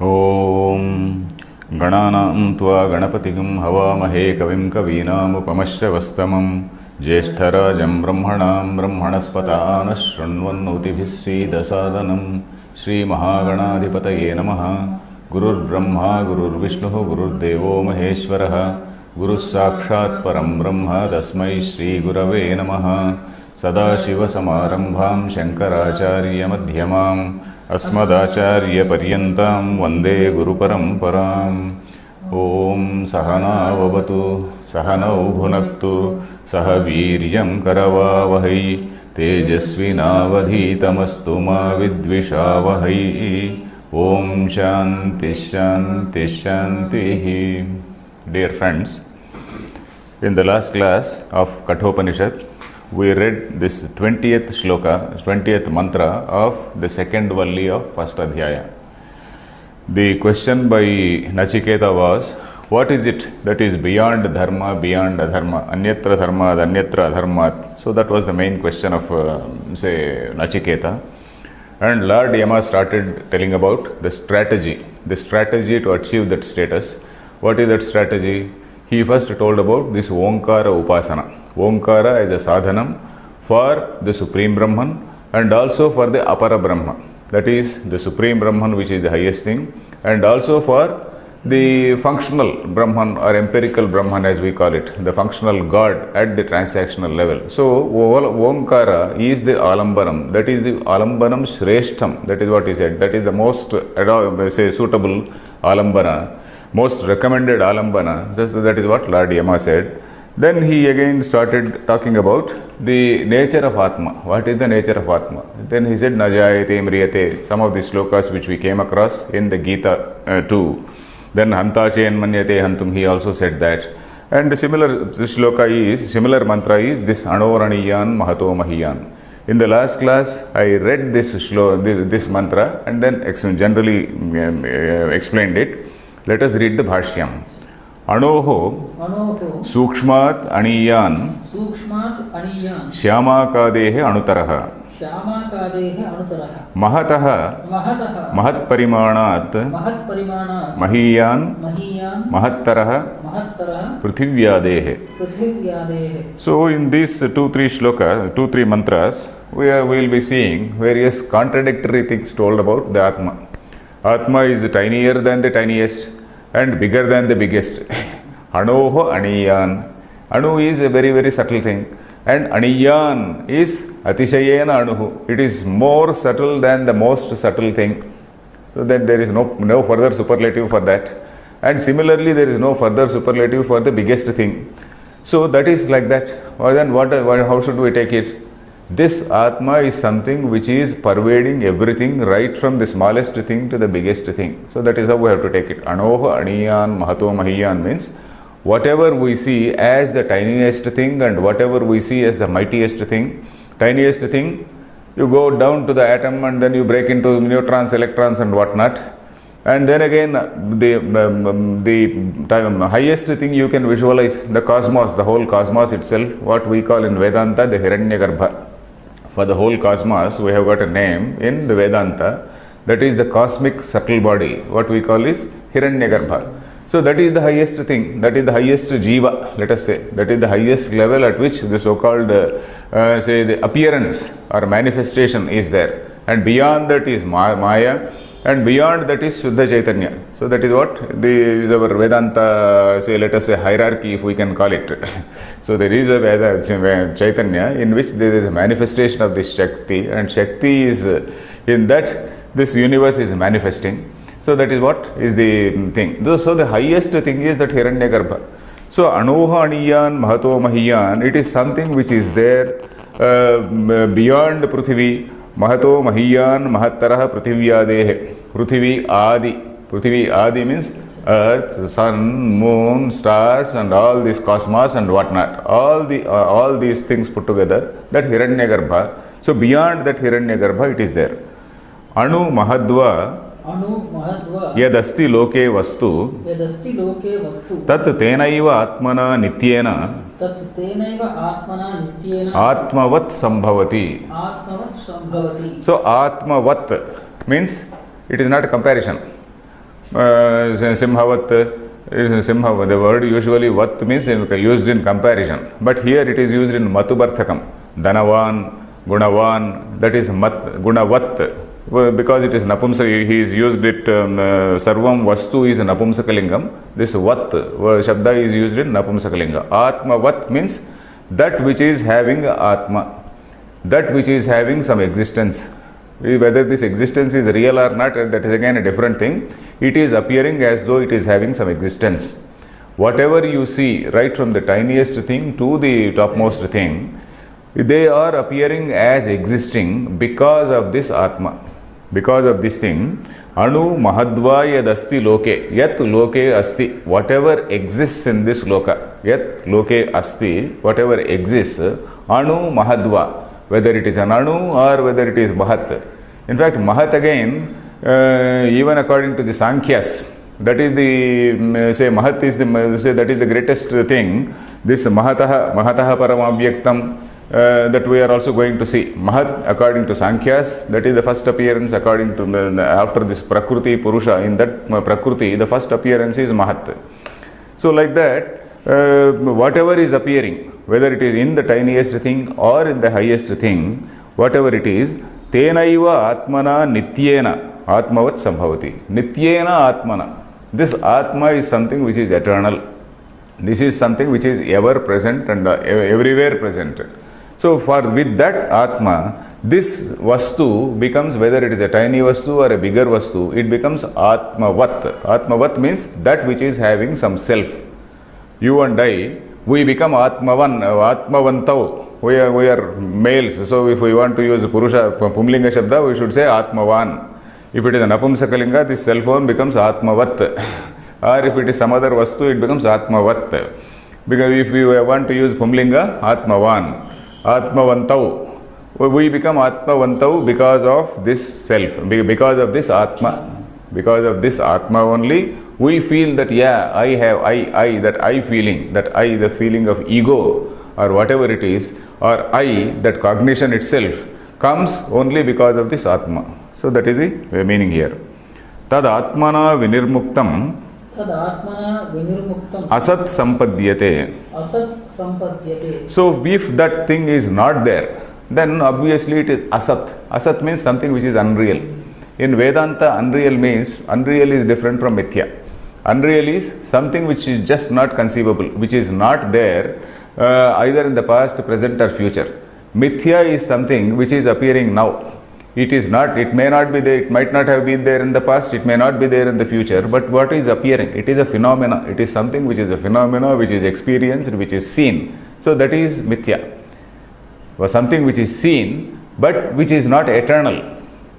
ॐ गणानां त्वा गणपतिं हवामहे कविं कवीनामुपमश्रवस्तमं ज्येष्ठराजं ब्रह्मणां ब्रह्मणस्पतान् शृण्वन्नोतिभिः सीदसादनं श्रीमहागणाधिपतये नमः। गुरुर्ब्रह्मा गुरुर्विष्णुः गुरुर्देवो महेश्वरः गुरुः साक्षात् परं ब्रह्म तस्मै श्रीगुरवे नमः। सदाशिवसमारम्भां शङ्कराचार्यमध्यमाम् अस्मदाचार्यपर्यन्तां वन्दे गुरुपरम्पराम्। ॐ सहनाववतु सहनौ भुनक्तु सह वीर्यं करवावहै तेजस्विनावधीतमस्तु मा विद्विषावहै। ॐ शान्ति शान्ति शान्तिः। Dear friends, in the last class of Kathopanishad, we read this 20th shloka, 20th mantra of the second valli of first adhyaya. The question by Nachiketa was, what is it that is beyond dharma, beyond adharma, anyatra dharma, anyatra adharma? So that was the main question of Nachiketa. And Lord Yama started telling about the strategy to achieve that status. What is that strategy? He first told about this Omkara Upasana. Omkara is a sadhanam for the Supreme Brahman and also for the Apara Brahma. That is the Supreme Brahman, which is the highest thing, and also for the functional Brahman or empirical Brahman, as we call it, the functional God at the transactional level. So Omkara is the Alambanam. That is the Alambanam Shreshtham. That is what he said. That is the most suitable Alambana, most recommended Alambana. That is what Lord Yama said. Then he again started talking about the nature of Atma. What is the nature of Atma? Then he said, Najayate Mriyate, some of the slokas which we came across in the Gita too. Then Hantache and Manyate Hantum, he also said that. And the similar similar mantra is this Anoraniyan Mahato Mahiyan. In the last class, I read this mantra and then generally explained it. Let us read the Bhashyam. Anoho Sukshmat Aniyan Shyamakadehe Anutaraha Mahataha Mahat Parimanat Mahiyan Mahattaraha Prithivyadehe. So in these 2-3 mantras, we will be seeing various contradictory things told about the Atma. Atma is tinier than the tiniest and bigger than the biggest. Anoho Aniyan. Anu is a very, very subtle thing. And Aniyan is Atishayena Anuhu. It is more subtle than the most subtle thing. So that there is no further superlative for that. And similarly, there is no further superlative for the biggest thing. So that is like that. Or then how should we take it? This Atma is something which is pervading everything, right from the smallest thing to the biggest thing. So that is how we have to take it. Anoha, Aniyan, Mahato, Mahiyan means whatever we see as the tiniest thing and whatever we see as the mightiest thing. Tiniest thing, you go down to the atom and then you break into neutrons, electrons and whatnot. And then again, the highest thing you can visualize, the cosmos, the whole cosmos itself, what we call in Vedanta the Hiranyagarbha. For the whole cosmos, we have got a name in the Vedanta, that is the cosmic subtle body. What we call is Hiranyagarbha. So that is the highest thing, that is the highest jiva, let us say. That is the highest level at which the so-called, the appearance or manifestation is there. And beyond that is Maya, and beyond that is Shuddha Chaitanya. So that is what our Vedanta, let us say hierarchy, if we can call it. So there is a Chaitanya in which there is a manifestation of this Shakti, and Shakti is in that this universe is manifesting. So that is what is the thing. So the highest thing is that Hiranyagarbha. So Anoha Aniyan Mahato Mahiyan, it is something which is there beyond Prithvi. Mahato Mahiyan Mahattaraha Prithivyadehe. Prithvi Adi. Prithvi Adi means earth, sun, moon, stars and all this cosmos and whatnot. All these things put together, that Hiranyagarbha. So beyond that Hiranyagarbha it is there. Anu Mahadva यदस्ति लोके वस्तु तत् तेनैव आत्मना नित्येन आत्मवत् संभवति. So Atmavat means it is not a comparison. Simhavat. Simha, the word usually vat means used in comparison, but here it is used in matubarthakam. Dhanavan, Gunavan, that is mat, Gunavat. Because it is Napumsa, he is used it, Sarvam Vastu is Napumsakalingam. This Vat, Shabda is used in Napumsakalinga. Atma Vat means that which is having Atma, that which is having some existence. Whether this existence is real or not, that is again a different thing. It is appearing as though it is having some existence. Whatever you see, right from the tiniest thing to the topmost thing, they are appearing as existing because of this Atma, because of this thing. Anu Mahadva Yadasti Loke, Yat Loke Asti, whatever exists in this Loka, Yat Loke Asti, whatever exists, Anu Mahadva, whether it is an Anu or whether it is Mahat. In fact, Mahat again, even according to the Sankhyas, that is the, say Mahat is the, say that is the greatest thing. This Mahataha Paramabhyaktam, that we are also going to see. Mahat, according to Sankhyas, that is the first appearance according to, after this Prakriti Purusha, in that Prakriti, the first appearance is Mahat. So like that, whatever is appearing, whether it is in the tiniest thing or in the highest thing, whatever it is, Tenaiva Atmana Nityena Atmavat Sambhavati. Nityena Atmana. This Atma is something which is eternal. This is something which is ever present and everywhere present. So with that Atma, this Vastu becomes, whether it is a tiny Vastu or a bigger Vastu, it becomes Atmavat. Atmavat means that which is having some self. You and I, we become Atmavantau. We are males. So if we want to use Purusha, Pumlinga Shabda, we should say Atmavan. If it is an Apumsakalinga, this cell phone becomes Atmavat. Or if it is some other Vastu, it becomes Atmavat. Because if we want to use Pumlinga, Atmavan. Atmavantau. We become Atmavantau because of this self, because of this Atma. Because of this Atma only, we feel that, yeah, I have, that I feeling, that I, the feeling of ego or whatever it is, or I, that cognition itself, comes only because of this Atma. So that is the meaning here. Tad Atmana Vinirmuktam Asat Sampadyate. So if that thing is not there, then obviously it is Asat. Asat means something which is unreal. In Vedanta, unreal means, unreal is different from Mithya. Unreal is something which is just not conceivable, which is not there either in the past, present or future. Mithya is something which is appearing now. It is not, it may not be there, it might not have been there in the past, it may not be there in the future, but what is appearing? It is a phenomena. It is something which is a phenomena, which is experienced, which is seen. So that is Mithya. Or something which is seen, but which is not eternal.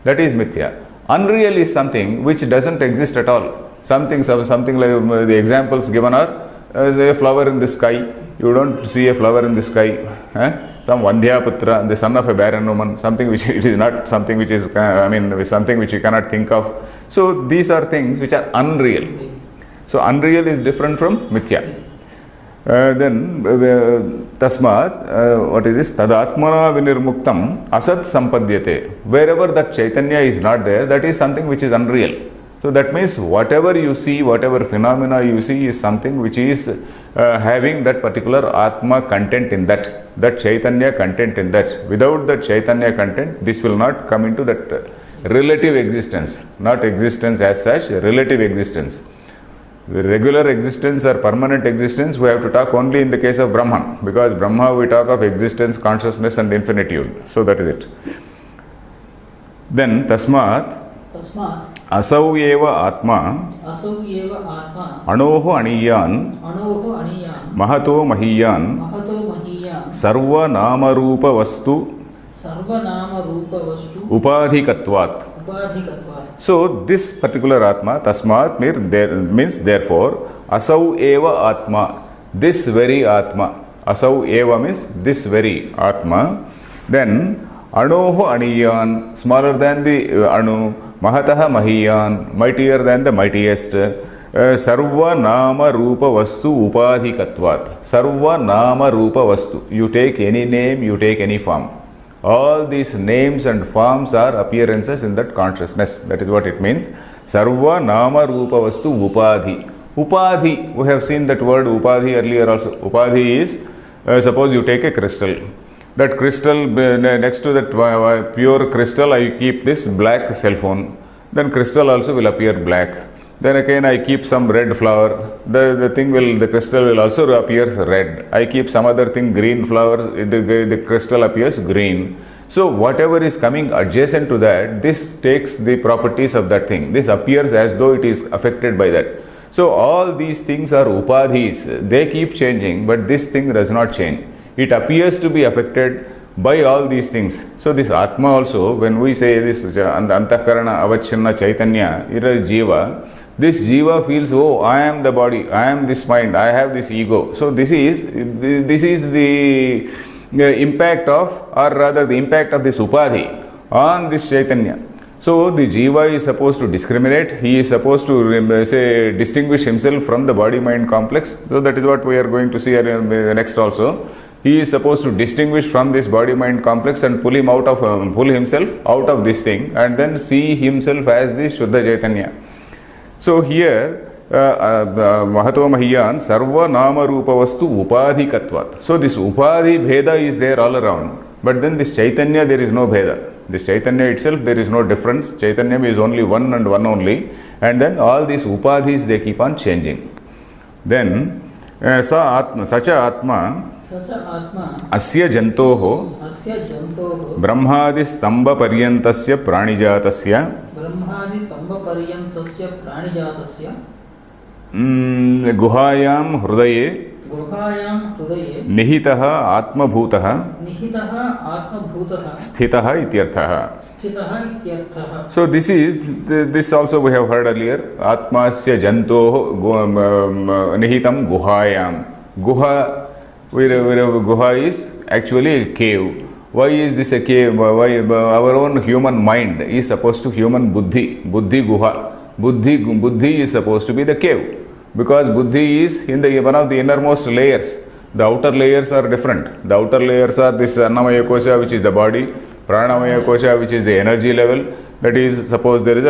That is Mithya. Unreal is something which doesn't exist at all. Something like the examples given are a flower in the sky. You don't see a flower in the sky. Some Vandhyaputra, the son of a barren woman, something which it is not something which is, something which you cannot think of. So these are things which are unreal. So unreal is different from Mithya. Then Tasmat, what is this? Tadatmana Vinirmuktam Asat Sampadyate. Wherever that Chaitanya is not there, that is something which is unreal. So that means whatever you see, whatever phenomena you see is something which is having that particular Atma content in that Chaitanya content in that. Without that Chaitanya content, this will not come into that relative existence, not existence as such, relative existence. The regular existence or permanent existence, we have to talk only in the case of Brahman, because Brahma we talk of existence, consciousness and infinitude. So that is it. Then Tasmat Asau Eva Atma Anoho Aniyan Mahato Mahiyan Sarva Nama Rupa Vastu Upadhikatvat. So this particular Atma, Tasmat means therefore, Asau Eva Atma, this very Atma. Asau Eva means this very Atma. Then Anoho Aniyan, smaller than the Anu, Mahataha Mahiyan, mightier than the mightiest. Sarva Nama Rupa Vastu Upadhikatvat. Sarva Nama Rupa Vastu. You take any name, you take any form. All these names and forms are appearances in that consciousness. That is what it means. Sarva nama rupa vastu upadhi. Upadhi, we have seen that word upadhi earlier also. Upadhi is, suppose you take a crystal. That crystal, next to that pure crystal, I keep this black cell phone. Then crystal also will appear black. Then again I keep some red flower. The crystal will also appear red. I keep some other thing, green flower, the crystal appears green. So whatever is coming adjacent to that, this takes the properties of that thing. This appears as though it is affected by that. So all these things are upadhis. They keep changing, but this thing does not change. It appears to be affected by all these things. So this Atma also, when we say this Antakarana Avachinna Chaitanya, it is Jiva. This Jiva feels, oh, I am the body, I am this mind, I have this ego. So this is the impact of, or rather the impact of this Upadhi on this Chaitanya. So the Jiva is supposed to discriminate, he is supposed to distinguish himself from the body-mind complex. So that is what we are going to see next also. He is supposed to distinguish from this body-mind complex and pull himself out of this thing, and then see himself as the Shuddha Chaitanya. So here, Mahato Mahiyan, Sarva Nama Rupa Vastu Upadhi Katvat. So this Upadhi Bheda is there all around. But then this Chaitanya, there is no Bheda. This Chaitanya itself, there is no difference. Chaitanya is only one and one only. And then all these Upadhis, they keep on changing. Then, Sacha Atma, Asya Jantoho, Brahmadi Stamba Paryantasya Pranijatasya, Guhayam Hrudaye, Nihitaha Atma Bhutaha, Sthitaha Ityarthaha. So this also we have heard earlier. Atmasya Jantoho Nihitam Guhayam. Guha is actually a cave. Why is this a cave? Why our own human mind is supposed to human buddhi guha. Buddhi is supposed to be the cave, because buddhi is in the one of the innermost layers. The outer layers are different. The outer layers are this Annamaya Kosha, which is the body, Pranamaya Kosha, which is the energy level. That is, suppose there is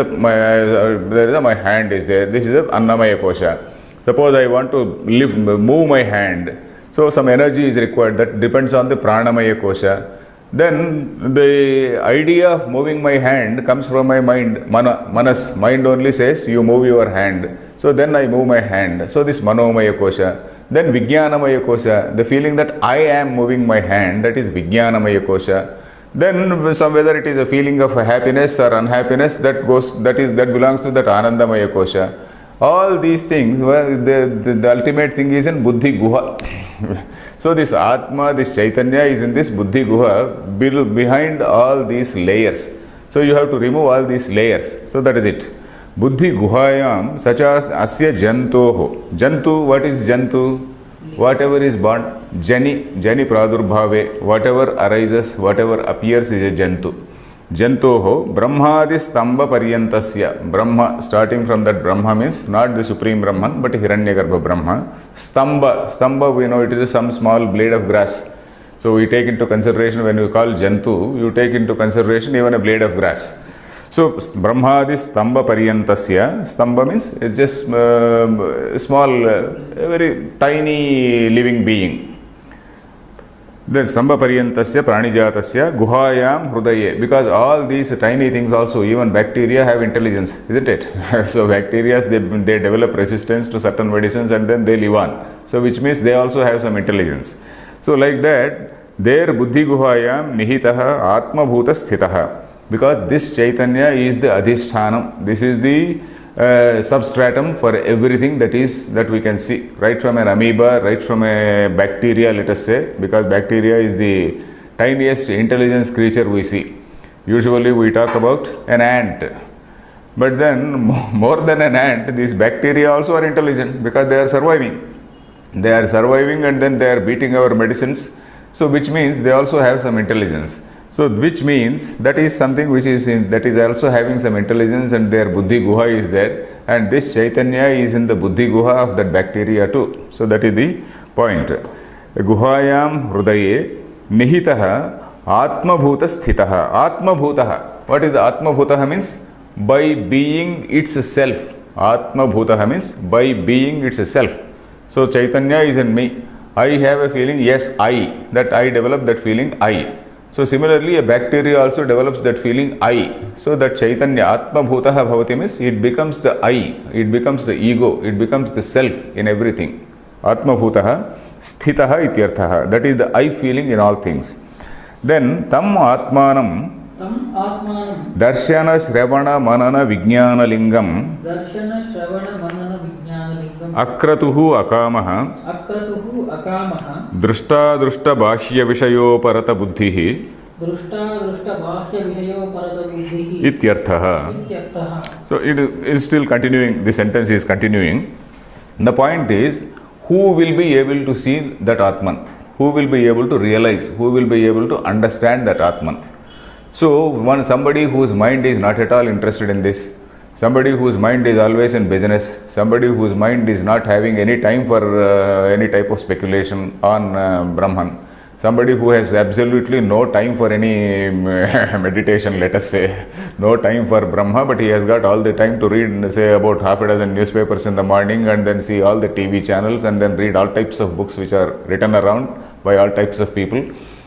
my hand is there. This is the Annamaya Kosha. Suppose I want to move my hand. So some energy is required. That depends on the Pranamaya Kosha. Then the idea of moving my hand comes from my mind, Manas. Mind only says you move your hand. So then I move my hand. So this Manomaya Kosha. Then Vijnanamaya Kosha, the feeling that I am moving my hand, that is Vijnanamaya Kosha. Then whether it is a feeling of happiness or unhappiness, that belongs to that Anandamaya Kosha. All these things, the ultimate thing is in Buddhi Guha. So this Atma, this Chaitanya is in this Buddhi Guha, behind all these layers. So you have to remove all these layers. So that is it. Buddhi Guhayam, such as Asya Jantoho. Jantu, what is Jantu? Whatever is born. Jani Pradurbhave, whatever arises, whatever appears is a Jantu. Jantoho, Brahmadi Stamba Paryantasya. Brahma, starting from that Brahma means not the Supreme Brahman, but Hiranyagarbha Brahma. Stamba, we know it is some small blade of grass. So we take into consideration, when you call Jantu, you take into consideration even a blade of grass. So Brahmadi Stamba Paryantasya. Stamba means it's just small, very tiny living being. Then Stamba Paryantasya Pranijatasya Guhayam Hrudaye. Because all these tiny things also, even bacteria have intelligence, isn't it? So bacteria, they develop resistance to certain medicines and then they live on. So which means they also have some intelligence. So like that, their Buddhi Guhayam Nihitaha Atma Bhuta Sthitaha. Because this Chaitanya is the Adhishthanam. This is the substratum for everything that we can see, right from an amoeba, right from a bacteria, let us say, because bacteria is the tiniest intelligence creature we see. Usually we talk about an ant, but then more than an ant, these bacteria also are intelligent, because they are surviving and then they are beating our medicines. So which means they also have some intelligence. So which means that is something which is that is also having some intelligence, and their Buddhi Guha is there, and this Chaitanya is in the Buddhi Guha of that bacteria too. So that is the point. Guhayam Hrudaye Nihitaha Atma Bhuta Sthitaha. Atma Bhutaha. What is the Atma Bhutaha means? by being itself. Atma Bhutaha means by being itself. So Chaitanya is in me. I have a feeling, yes, I develop that feeling, I. So similarly, a bacteria also develops that feeling, I. So that Chaitanya, Atma Bhutaha Bhavati means it becomes the I, it becomes the ego, it becomes the self in everything. Atma Bhutaha Sthitaha Ityarthaha. That is the I feeling in all things. Then Tam Atmanam Darshana Shravana Manana Vijnana Lingam Akratuhu Akamaha Drushta Bhashya Vishayo Parata Buddhihi Ityarthaha. So it is still continuing, the sentence is continuing. The point is, who will be able to see that Atman? Who will be able to realize? Who will be able to understand that Atman? So, somebody whose mind is not at all interested in this, somebody whose mind is always in business, somebody whose mind is not having any time for any type of speculation on Brahman, somebody who has absolutely no time for any meditation, let us say, no time for Brahma, but he has got all the time to read, say, about half a dozen newspapers in the morning and then see all the TV channels and then read all types of books which are written around by all types of people.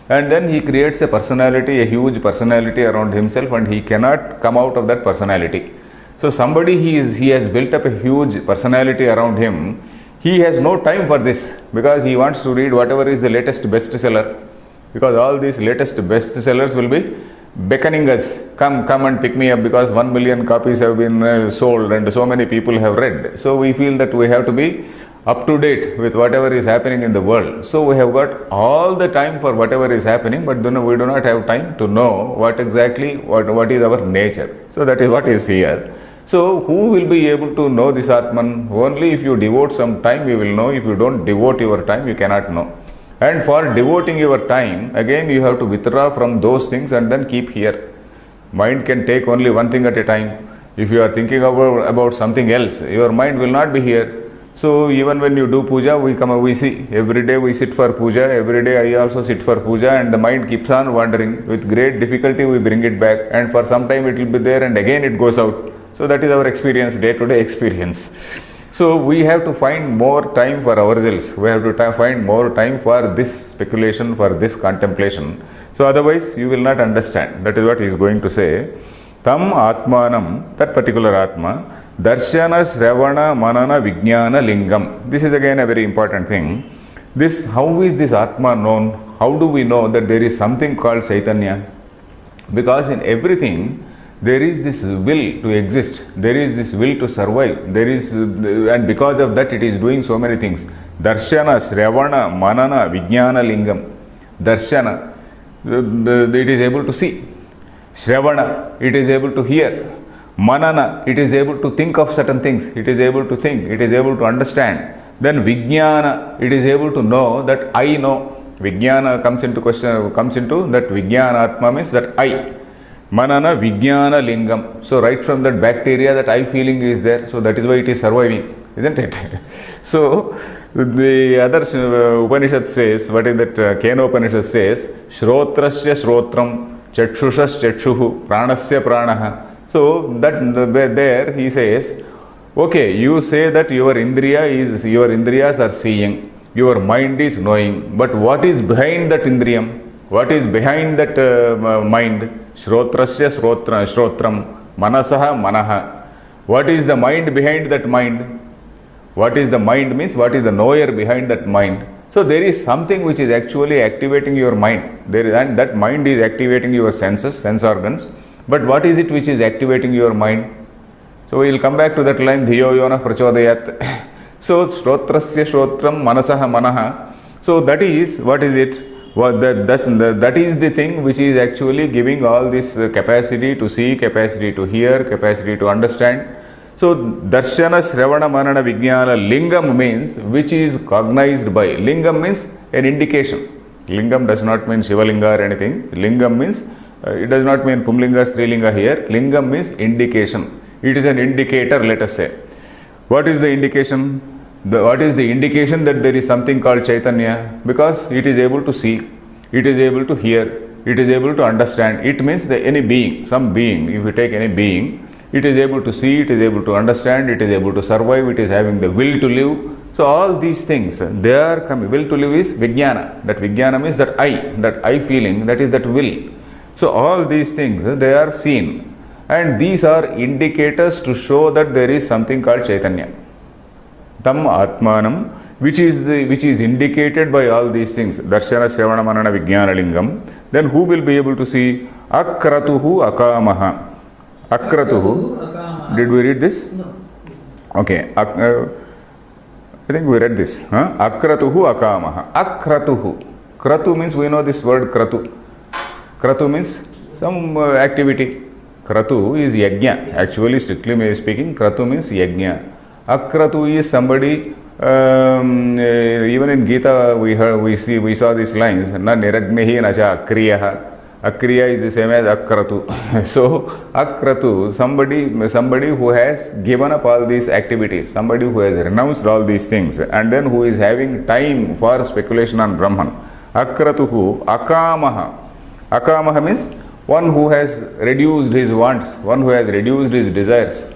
And then he creates a personality, a huge personality around himself, and he cannot come out of that personality. So somebody he has built up a huge personality around him. He has no time for this because he wants to read whatever is the latest bestseller, because all these latest bestsellers will be beckoning us, come and pick me up, because 1 million copies have been sold and so many people have read. So we feel that we have to be up to date with whatever is happening in the world. So we have got all the time for whatever is happening, but then we do not have time to know what exactly what is our nature. So that is what is here. So who will be able to know this Atman? Only if you devote some time you will know. If you don't devote your time, you cannot know. And for devoting your time, again you have to withdraw from those things and then keep here. Mind can take only one thing at a time. If you are thinking about something else, your mind will not be here. So even when you do puja, we see, every day we sit for puja, every day I also sit for puja, and the mind keeps on wandering. With great difficulty we bring it back, and for some time it will be there and again it goes out. So that is our experience, day-to-day experience. So we have to find more time for ourselves. We have to find more time for this speculation, for this contemplation. So otherwise you will not understand. That is what he is going to say. Tam Atmanam, that particular Atma, Darshana Shravana Manana Vijnana Lingam. This is again a very important thing. This, how is this Atma known? How do we know that there is something called Chaitanya? Because in everything there is this will to exist, there is this will to survive, there is, and because of that it is doing so many things. Darshana, Shravana, Manana, Vijnana Lingam. Darshana, it is able to see. Shravana, it is able to hear. Manana, it is able to think of certain things, it is able to think, it is able to understand. Then Vijnana, it is able to know that I know. Vijnana comes into that Vijnana Atma means that I. Manana Vijnana Lingam. So right from that bacteria, that I feeling is there, so that is why it is surviving, isn't it? So the other Upanishad says, what is that? Kena Upanishad says, Shrotrasya Shrotram, Chakshushas Chakshuhu, Pranasya Pranaha. So that there he says, okay, you say that your indriyas are seeing, your mind is knowing, but what is behind that indriyam? What is behind that mind? Shrotrasya Shrotram, Manasaha Manaha. What is the mind behind that mind? What is the mind means what is the knower behind that mind? So there is something which is actually activating your mind. And that mind is activating your senses, sense organs. But what is it which is activating your mind? So we will come back to that line, Dhiyo Yona Prachodayat. So Shrotrasya Shrotram Manasaha Manaha. So that is, what is it? That is the thing which is actually giving all this capacity to see, capacity to hear, capacity to understand. So Darshana Shravana Manana Vijnana Lingam means which is cognized by. Lingam means an indication. Lingam does not mean Shivalinga or anything. Lingam means it does not mean Pumlinga, Strilinga here. Lingam means indication. It is an indicator, let us say. What is the indication? What is the indication that there is something called Chaitanya? Because it is able to see, it is able to hear, it is able to understand. It means that any being, some being, if you take any being, it is able to see, it is able to understand, it is able to survive, it is having the will to live. So all these things, they are coming. Will to live is Vijnana. That Vijnana means that I feeling, that is that will. So all these things, they are seen. And these are indicators to show that there is something called Chaitanya. Tam Atmanam, which is indicated by all these things. Darshana, Shravana, Manana, Vijnana Lingam. Then who will be able to see? Akratuhu Akamaha. Akratuhu. Did we read this? No. Okay. I think we read this. Akratuhu Akamaha. Akratuhu. Kratu means, we know this word Kratu. Kratu means some activity. Kratu is Yajna. Actually, strictly speaking, Kratu means Yajna. Akratu is somebody, even in Gita we saw these lines, na niragnehi na cha akriyaha. Akriya is the same as akratu. So, akratu, somebody who has given up all these activities, somebody who has renounced all these things, and then who is having time for speculation on Brahman. Akratuhu akamaha. Akamaha means one who has reduced his wants, one who has reduced his desires.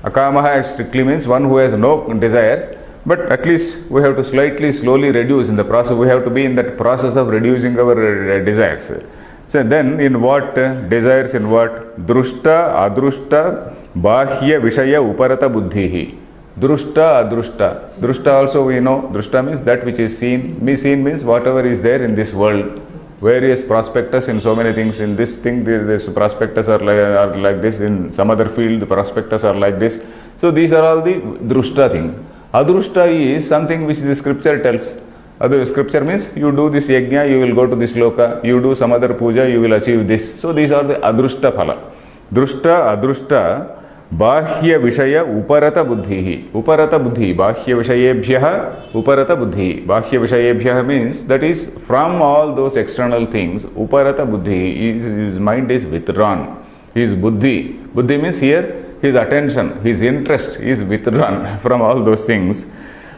Akamaha strictly means one who has no desires, but at least we have to slowly reduce in the process. We have to be in that process of reducing our desires. So then in what? Desires in what? Drushta, adrushta, bahya, vishaya, uparata buddhihi. Drushta, adrushta. Drushta also we know. Drushta means that which is seen. Seen means whatever is there in this world. Various prospectus in so many things. In this thing, this prospectus are like this. In some other field, the prospectus are like this. So these are all the drushta things. Adrushta is something which the scripture tells. Other scripture means you do this yajna, you will go to this loka. You do some other puja, you will achieve this. So these are the adrushta phala. Drushta, adrushta, bahya vishaya uparata buddhihi. Uparata buddhi. Bahya vishayebhyaha uparata buddhi. Bahya vishayebhyaha means that is from all those external things. Uparata buddhi. His mind is withdrawn. His buddhi. Buddhi means here his attention, his interest is withdrawn from all those things.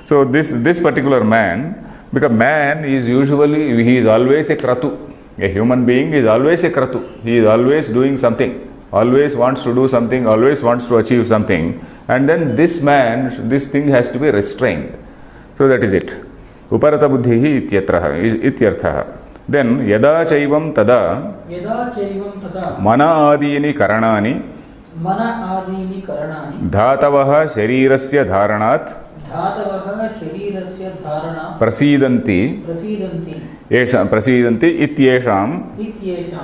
So this particular man, because man is usually, he is always a kratu. A human being is always a kratu. He is always doing something. Always wants to do something, always wants to achieve something, and then this man, this thing has to be restrained. So that is it. Uparata buddhihi ityarthaha. Then yada chaivam tada mana adini karanani dhatavaha sharirasya dharanat prasidanti ityesham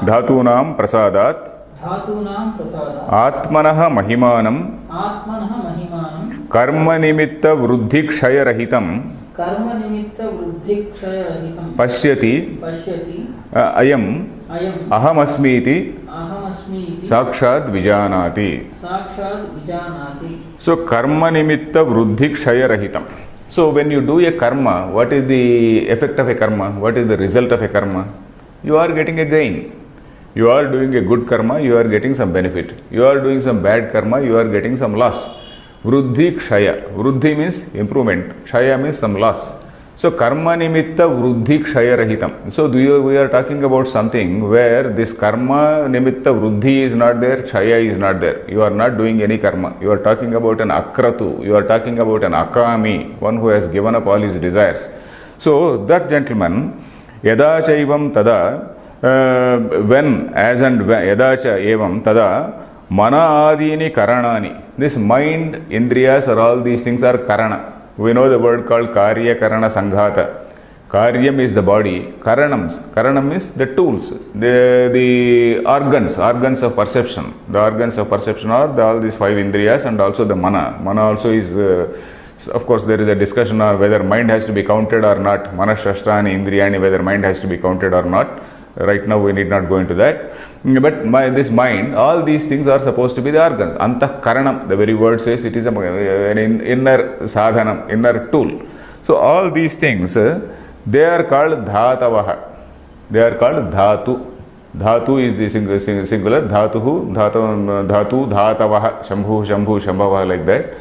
dhatunam prasadat Atmanah Mahimanam Karma Nimitta Vruddhi Kshaya Rahitam Pashyati Ayam Aham Asmiti Sakshad Vijanati. So Karma Nimitta Vruddhi Kshaya Rahitam. So when you do a karma, what is the effect of a karma? What is the result of a karma? You are getting a gain. You are doing a good karma, you are getting some benefit. You are doing some bad karma, you are getting some loss. Vruddhi kshaya. Vruddhi means improvement. Kshaya means some loss. So karma nimitta vruddhi kshaya rahitam. So we are talking about something where this karma nimitta vruddhi is not there, kshaya is not there. You are not doing any karma. You are talking about an akratu. You are talking about an akami, one who has given up all his desires. So that gentleman, yada chaivam tada, when, as and when, yadacha evam tada mana adini karanani. This mind, indriyas, or all these things are karana. We know the word called karya karana sanghata. Karyam is the body. Karanam is the tools, the organs of perception. The organs of perception are all these five indriyas and also the mana. Mana also is, of course, there is a discussion on whether mind has to be counted or not. Mana, shastra, indriyani, whether mind has to be counted or not. Right now we need not go into that. But this mind, all these things are supposed to be the organs. Antah karanam, the very word says it is an inner sadhanam, inner tool. So all these things, they are called dhatavaha. They are called dhatu. Dhatu is the singular. Dhatu, dhatavaha, shambhu, shambhavaha, like that.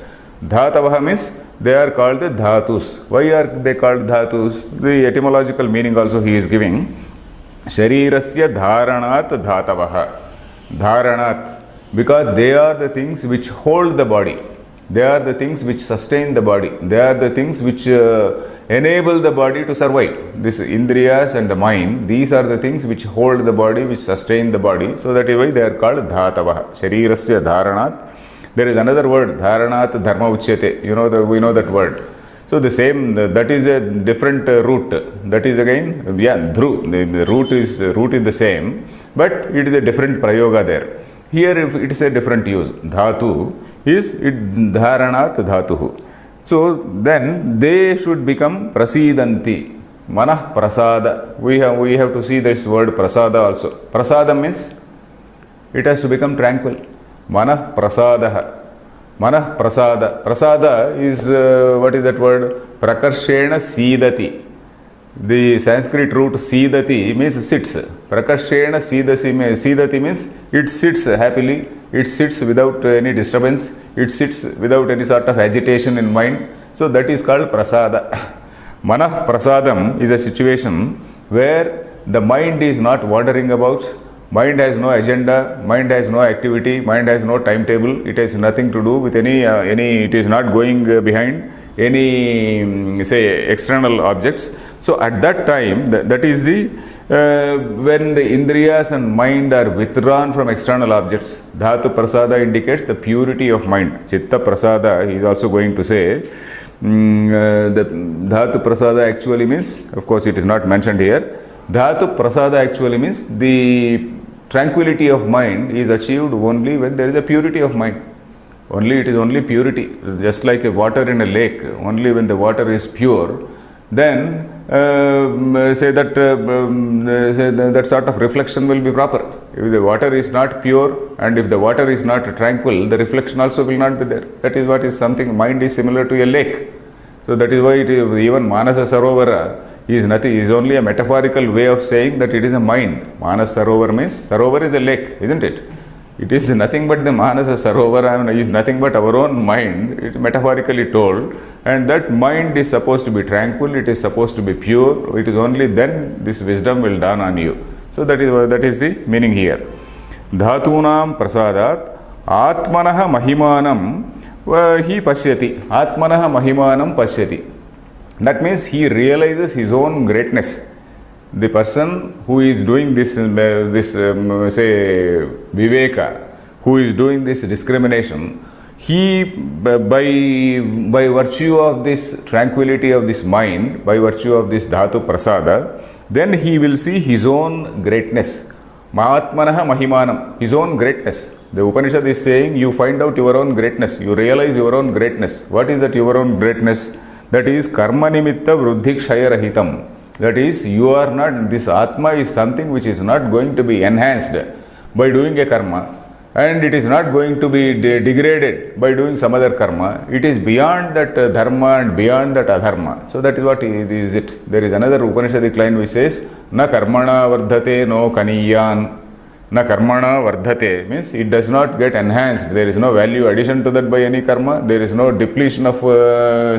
Dhatavaha means they are called the dhatus. Why are they called dhatus? The etymological meaning also he is giving. Sharirasya dharanat dhatavaha. Dharanat. because they are the things which hold the body. They are the things which sustain the body. They are the things which enable the body to survive. This indriyas and the mind, these are the things which hold the body, which sustain the body. So that is why they are called dhatavah. Sharirasya dharanat. There is another word, dharanat dharma uchyate. We know that word. So the same, that is a different root. That is again, dhru. The root is the same, but it is a different prayoga there. Here it is a different use. Dhatu is dharanat dhatuhu. So then they should become prasidanti. Manah prasada. We have to see this word prasada also. Prasada means it has to become tranquil. Manah prasadaha. Manah prasada. Prasada is, what is that word? Prakarshena sidati. The Sanskrit root sidati means sits. Prakarshena sidati means it sits happily. It sits without any disturbance. It sits without any sort of agitation in mind. So that is called prasada. Manah prasadam is a situation where the mind is not wandering about. Mind has no agenda, mind has no activity, mind has no timetable, it has nothing to do with any it is not going behind any, say, external objects. So at that time, that is the, when the indriyas and mind are withdrawn from external objects, dhatu prasada indicates the purity of mind. Chitta prasada, he is also going to say, the dhatu prasada actually means, of course it is not mentioned here, dhatu prasada actually means the tranquility of mind is achieved only when there is a purity of mind. It is only purity. Just like a water in a lake, only when the water is pure, then that sort of reflection will be proper. If the water is not pure and if the water is not tranquil, the reflection also will not be there. That is what is something. Mind is similar to a lake. So that is why it is, even Manasa Sarovara is nothing, is only a metaphorical way of saying that it is a mind. Manas Sarovar means, Sarovar is a lake, isn't it? It is nothing but the Manasa Sarovar is nothing but our own mind, it metaphorically told, and that mind is supposed to be tranquil, it is supposed to be pure, it is only then this wisdom will dawn on you. So that is the meaning here. Dhatunam prasadat atmanaha mahimanam hi pashyati. Atmanaha mahimanam pashyati. That means he realizes his own greatness. The person who is doing this, say, viveka, who is doing this discrimination, he, by virtue of this tranquility of this mind, by virtue of this dhatu prasada, then he will see his own greatness. Mahatmanaha mahimanam, his own greatness. The Upanishad is saying you find out your own greatness, you realize your own greatness. What is that your own greatness? That is karma nimitta vruddhi kshayarahitam. That is, you are not, this Atma is something which is not going to be enhanced by doing a karma, and it is not going to be degraded by doing some other karma. It is beyond that dharma and beyond that adharma. So that is what is it. There is another Upanishadic line which says, na karmana vardhate no kaniyan. Na karmana vardhate means it does not get enhanced. There is no value addition to that by any karma. There is no depletion of,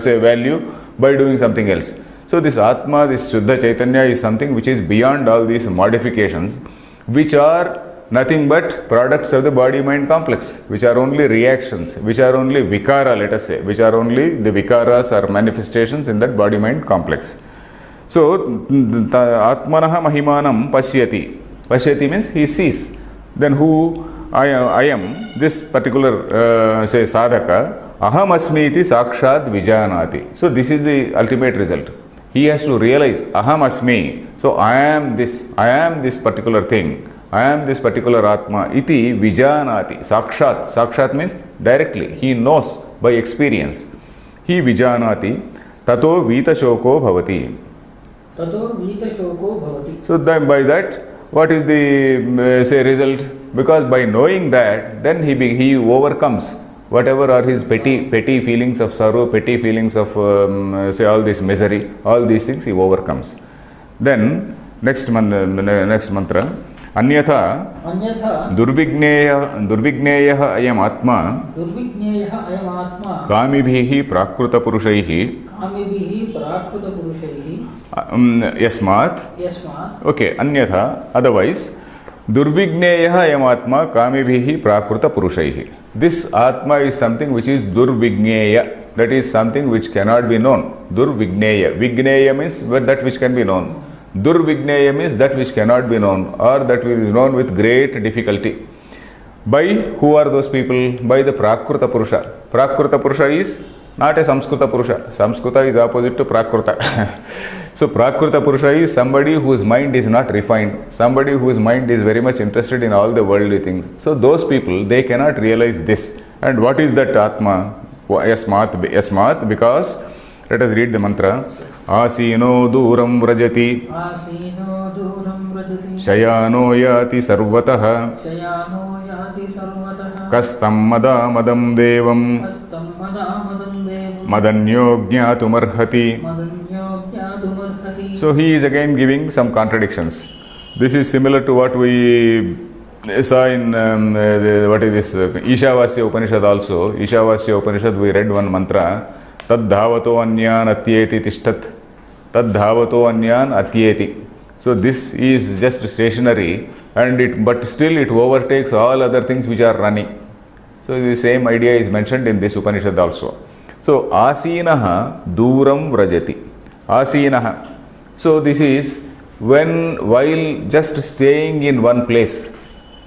say, value by doing something else. So this Atma, this Shuddha Chaitanya is something which is beyond all these modifications, which are nothing but products of the body-mind complex, which are only reactions, which are only vikara, let us say, which are only the vikaras or manifestations in that body-mind complex. So, Atmanaha Mahimanam Pashyati. Pashyati means he sees. Then who I am, this particular, say, sadhaka, Aham Asmi iti Sakshat Vijanati. So, this is the ultimate result. He has to realize, Aham Asmi. So, I am this particular thing. I am this particular Atma. Iti Vijanati. Sakshat. Sakshat means directly. He knows by experience. He Vijanati. Tato Vita Shoko Bhavati. Tato Vita Shoko Bhavati. So, then by that, what is the, say, result? Because by knowing that, then he overcomes whatever are his petty feelings of sorrow, petty feelings of, say, all this misery, all these things he overcomes. Then, next mantra, Anyatha Durvigneya Ayam Atma Kamibhihi Prakruta Purushaihi Yasmat. Okay, Anyatha, otherwise, Durvigneyah yamatma kamibhihi prakrita purushaihi. This Atma is something which is Durvigneya. That is something which cannot be known. Durvigneya. Vigneya means that which can be known. Durvigneya means that which cannot be known or that which is known with great difficulty. By who are those people? By the Prakruta Purusha. Prakruta Purusha is not a Samskrita Purusha. Samskrita is opposite to Prakruta. So Prakruta Purusha is somebody whose mind is not refined, somebody whose mind is very much interested in all the worldly things. So those people, they cannot realize this. And what is that Atma? Yasmat, because let us read the mantra. Asino duram vrajati आसीनो दूरं व्रजति Shayano yati sarvataha शयानो याति सर्वतः Kastam madam devam हस्तं मदामदं देवं Madanyo jnatumarhati. मदन्यो ज्ञातुमर्हति. So he is again giving some contradictions. This is similar to what we saw in what is this Ishavasya Upanishad also. Ishavasya Upanishad we read one mantra. Tad dhavato anyan atyeti tishtat. Tad dhavato anyan atyeti. So this is just stationary, and but still it overtakes all other things which are running. So the same idea is mentioned in this Upanishad also. So asinaha duram vrajati. Asinaha. So this is while just staying in one place.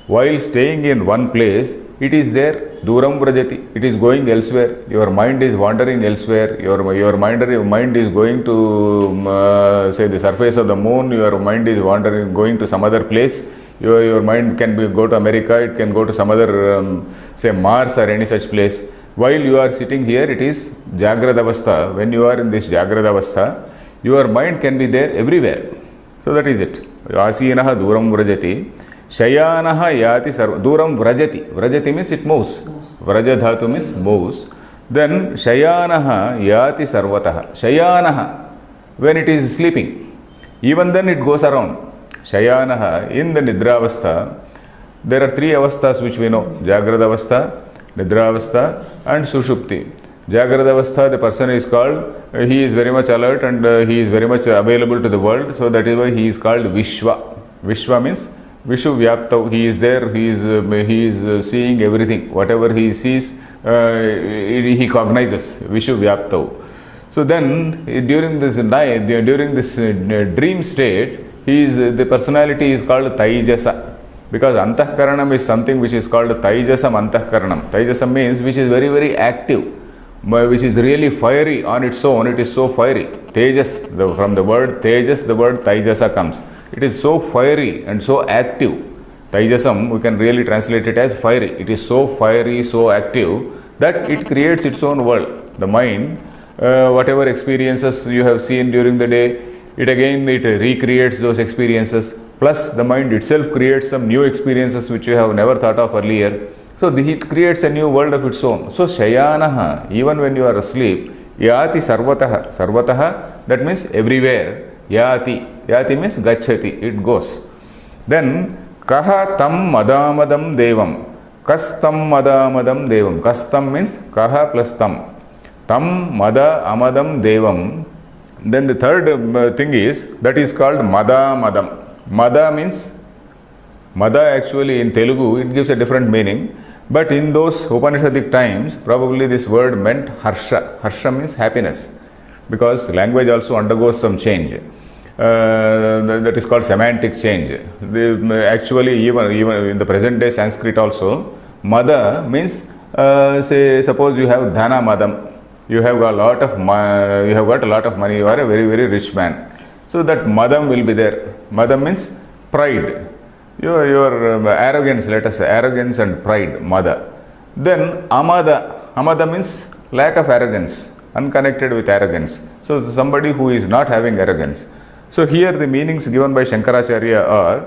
While staying in one place, it is there. Duram vrajati. It is going elsewhere. Your mind is wandering elsewhere. Your mind is going to say the surface of the moon. Your mind is wandering, going to some other place. Your mind can go to America. It can go to some other say Mars or any such place. While you are sitting here, it is Jagrada Avastha. When you are in this Jagrada Avastha, your mind can be there everywhere. So that is it. Asinaha duram vrajati. Shayanaha yati sarva. Duram vrajati. Vrajati means it moves. Vrajadhatu means moves. Then Shayanaha yati sarvataha. Shayanaha, when it is sleeping, even then it goes around. Shayanaha, in the Nidravastha, there are three avasthas which we know. Jagrada Avastha, Nidravastha and Sushupti. Jagrada Avastha, the person is called, he is very much alert and he is very much available to the world. So that is why he is called Vishwa. Vishwa means Vishu Vyaptav. He is there, he is seeing everything. Whatever he sees, he cognizes. Vishu Vyaptav. So then, during this night, during this dream state, the personality is called Taijasa. Because Antahkaranam is something which is called Taijasam Antahkaranam. Taijasam means which is very, very active, which is really fiery on its own. It is so fiery. Tejas, from the word Tejas, the word Taijasa comes. It is so fiery and so active. Taijasam, we can really translate it as fiery. It is so fiery, so active that it creates its own world. The mind, whatever experiences you have seen during the day, it recreates those experiences. Plus the mind itself creates some new experiences which you have never thought of earlier. So it creates a new world of its own. So Shayanaha, even when you are asleep, Yati Sarvataha. Sarvataha, that means everywhere. Yati. Yati means Gachati. It goes. Then Kaha Tam Madamadam Devam. Kastam Madamadam Devam. Kastam means Kaha plus Tam. Tam Mada Amadam Devam. Then the third thing is, that is called Madamadam. Mada means, Mada actually in Telugu, it gives a different meaning. But in those Upanishadic times, probably this word meant Harsha. Harsha means happiness. Because language also undergoes some change. That is called semantic change. Actually, even in the present day Sanskrit also, Mada means, say, suppose you have Dhana Madam. You have got a lot of money. You are a very, very rich man. So that Madam will be there. Madam means pride. Your arrogance, let us say, arrogance and pride, Mada. Then Amada. Amada means lack of arrogance, unconnected with arrogance. So somebody who is not having arrogance. So here the meanings given by Shankaracharya are,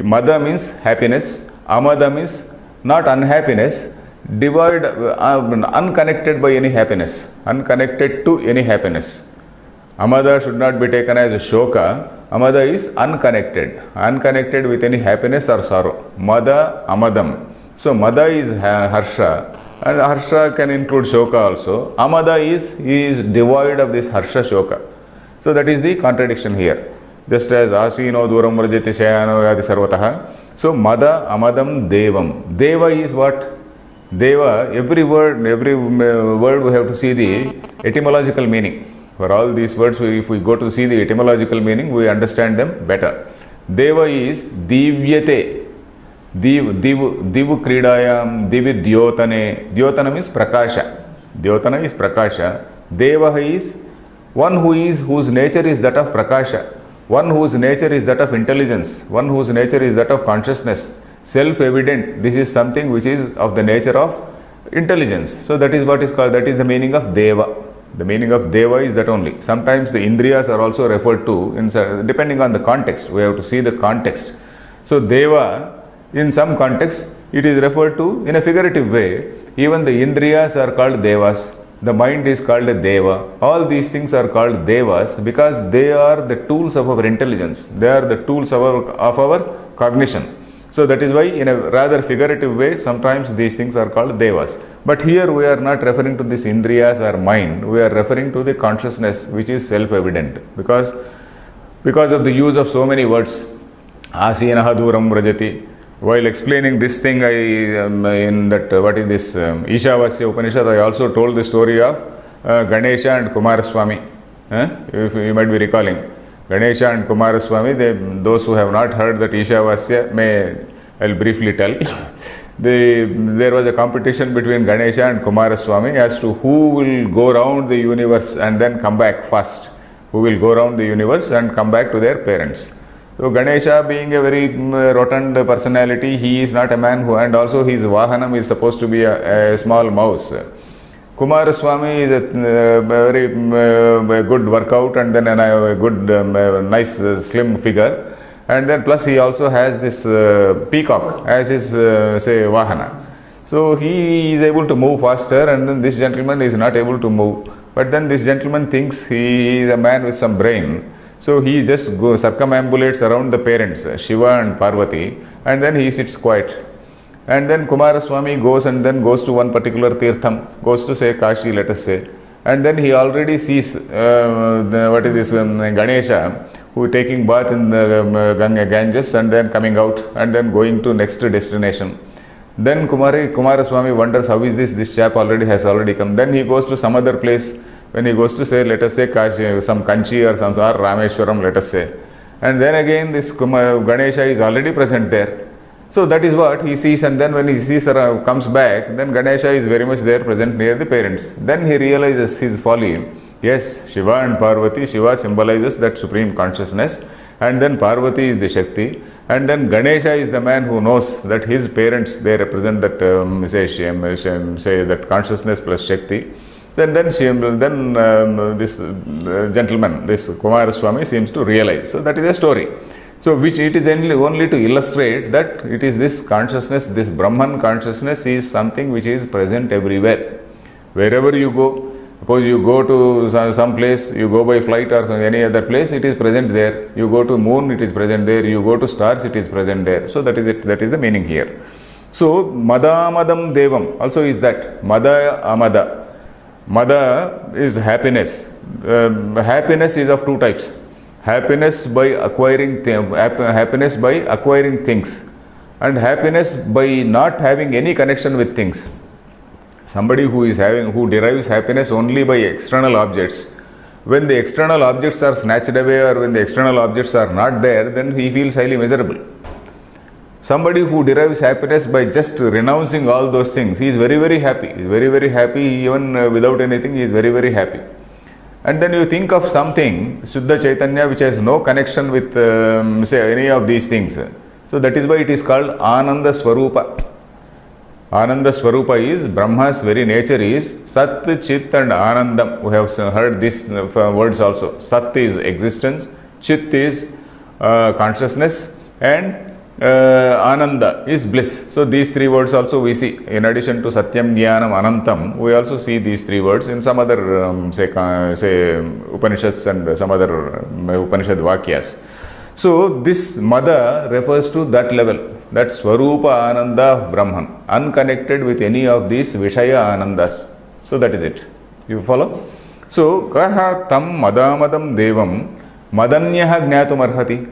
Mada means happiness, Amada means not unhappiness, devoid, unconnected by any happiness, unconnected to any happiness. Amada should not be taken as a shoka. Amada is unconnected with any happiness or sorrow. Mada, Amadam. So Mada is Harsha, and Harsha can include shoka also. Amada is devoid of this Harsha shoka. So that is the contradiction here. Just as Asino Duram Vrajati Shayano Yati Sarvataha, So Mada Amadam Devam. Deva is what? Deva, every word we have to see the etymological meaning. For all these words, if we go to see the etymological meaning, we understand them better. Deva is Divyate. Divu Kridayam, Divi Dyotane. Dyotana means Prakasha. Dyotana is Prakasha. Deva is one whose nature is that of Prakasha. One whose nature is that of intelligence. One whose nature is that of consciousness. Self-evident. This is something which is of the nature of intelligence. So that is what is called, that is the meaning of Deva. The meaning of Deva is that only. Sometimes the Indriyas are also referred to, depending on the context. We have to see the context. So Deva, in some context, it is referred to in a figurative way. Even the Indriyas are called Devas. The mind is called a Deva. All these things are called Devas because they are the tools of our intelligence. They are the tools of our cognition. So that is why in a rather figurative way, sometimes these things are called Devas. But here we are not referring to this Indriyas or mind. We are referring to the consciousness which is self-evident. Because of the use of so many words. Asinaha duram vrajati. While explaining this thing, in that, what is this, Ishavasya Upanishad, I also told the story of Ganesha and Kumaraswamy. If you might be recalling. Ganesha and Kumaraswamy, those who have not heard that Ishavasya, I'll briefly tell. There was a competition between Ganesha and Kumaraswamy as to who will go around the universe and then come back first. Who will go around the universe and come back to their parents. So Ganesha, being a very rotund personality, he is not a man who, and also his vahanam is supposed to be a small mouse. Kumaraswamy is a very good workout and then a good, nice, slim figure. And then plus he also has this peacock as his, vahana. So he is able to move faster and then this gentleman is not able to move. But then this gentleman thinks he is a man with some brain. So he just circumambulates around the parents, Shiva and Parvati, and then he sits quiet. And then Kumaraswamy goes to one particular tirtham, goes to say Kashi, let us say. And then he already sees, Ganesha, who taking bath in the Ganges and then coming out and then going to next destination. Then Kumaraswamy wonders, how is this chap has already come. Then he goes to some other place. When he goes to say, let us say Kashi, some Kanchi or some, or Rameshwaram, let us say. And then again this Ganesha is already present there. So that is what he sees, and then when he sees comes back, then Ganesha is very much there present near the parents. Then he realizes his folly. Yes, Shiva and Parvati, Shiva symbolizes that supreme consciousness, and then Parvati is the Shakti, and then Ganesha is the man who knows that his parents, they represent that, say that consciousness plus Shakti. Then this gentleman, this Kumaraswamy, seems to realize. So that is a story. So which it is only to illustrate that it is this consciousness, this Brahman consciousness is something which is present everywhere. Wherever you go, suppose you go to some place, you go by flight or any other place, it is present there. You go to moon, it is present there. You go to stars, it is present there. So that is it. That is the meaning here. So Madamadam Devam also is that. Mada Amada. Mada is happiness. Happiness is of two types. Happiness by acquiring things, and happiness by not having any connection with things. Somebody who derives happiness only by external objects, when the external objects are snatched away or when the external objects are not there, then he feels highly miserable. Somebody who derives happiness by just renouncing all those things, he is very, very happy. He is very, very happy, even without anything, he is very, very happy. And then you think of something, Shuddha Chaitanya, which has no connection with, any of these things. So that is why it is called Ananda Swarupa. Ananda Swarupa is, Brahma's very nature is Sat, Chit and Anandam. We have heard these words also. Sat is existence, Chit is consciousness, and Ananda is bliss. So these three words also we see. In addition to Satyam, Jnanam, Anantam, we also see these three words in some other say Upanishads and some other Upanishad Vakyas. So this Mada refers to that level, that Swarupa Ananda of Brahman, unconnected with any of these Vishaya Anandas. So that is it. You follow? So Kaha Tam Madamadam Devam Madanyaha Jnatum Arhati.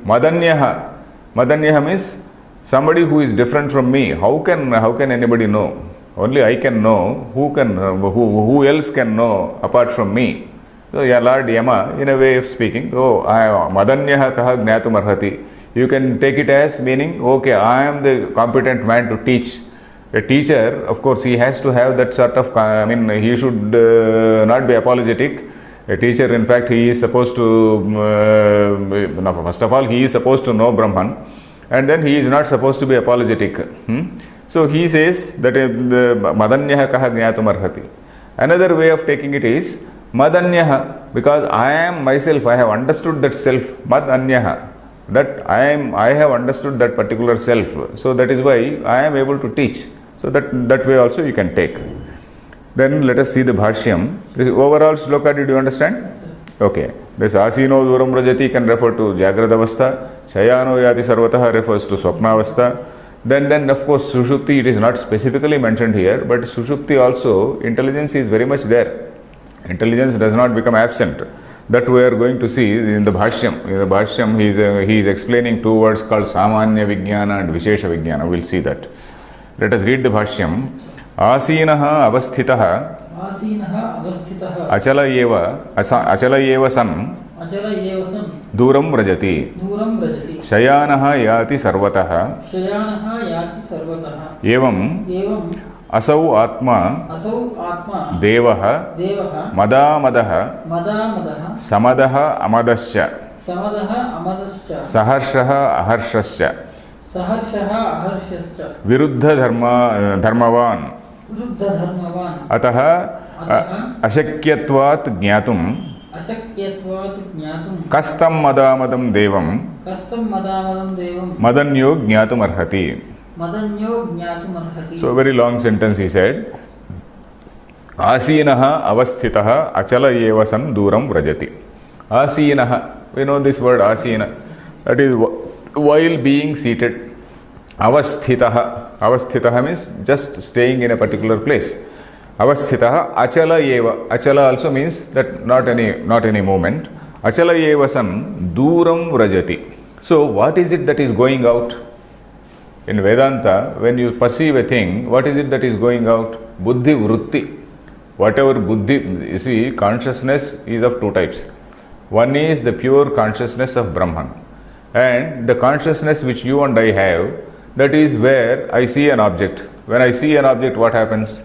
Madanyaha means somebody who is different from me, how can anybody know? Only I can know. Who else can know apart from me? So, yeah, Lord Yama, in a way of speaking, Madanyaha kaha jnatum arhati. You can take it as meaning, okay, I am the competent man to teach. A teacher, of course, he has to have that sort of, he should not be apologetic. A teacher, in fact, he is supposed to, first of all, he is supposed to know Brahman, and then he is not supposed to be apologetic. So he says that Madanyaha kaha jnatum arhati. Another way of taking it is Madanyaha, because I am myself, I have understood that self, Madanyaha, that I have understood that particular self. So that is why I am able to teach. So that way also you can take. Then let us see the Bhashyam. This overall shloka, did you understand? Okay. This Asino Duram Rajati can refer to Jagradavastha. Shayano Yati Sarvataha refers to Swapnavastha. Then of course Sushupti, it is not specifically mentioned here, but Sushupti also, intelligence is very much there. Intelligence does not become absent. That we are going to see in the Bhashyam. In the Bhashyam, he is explaining two words called Samanya Vijnana and Vishesha Vijnana. We will see that. Let us read the Bhashyam. Asinaha avasthitaha achala yeva san duram vrajati shayanaha yati sarvataha evam asau atma devaha madamadaha samadaha amadascha saharshaha aharshascha viruddha dharmavan ataha ashakyatvat jnatum kastam madamadam devam madanyo jnatum arhati. So a very long sentence he said. Asinaha avasthitaha achala yeva san duram vrajati. Asinaha, we know this word asina, that is while being seated. Avasthitaha means just staying in a particular place. Avasthitaha achala yeva. Achala also means that not any movement. Achala yeva san duram vrajati. So what is it that is going out? In Vedanta, when you perceive a thing, what is it that is going out? Buddhi vritti. Whatever buddhi, you see, consciousness is of two types. One is the pure consciousness of Brahman, and the consciousness which you and I have, that is where I see an object. When I see an object, what happens?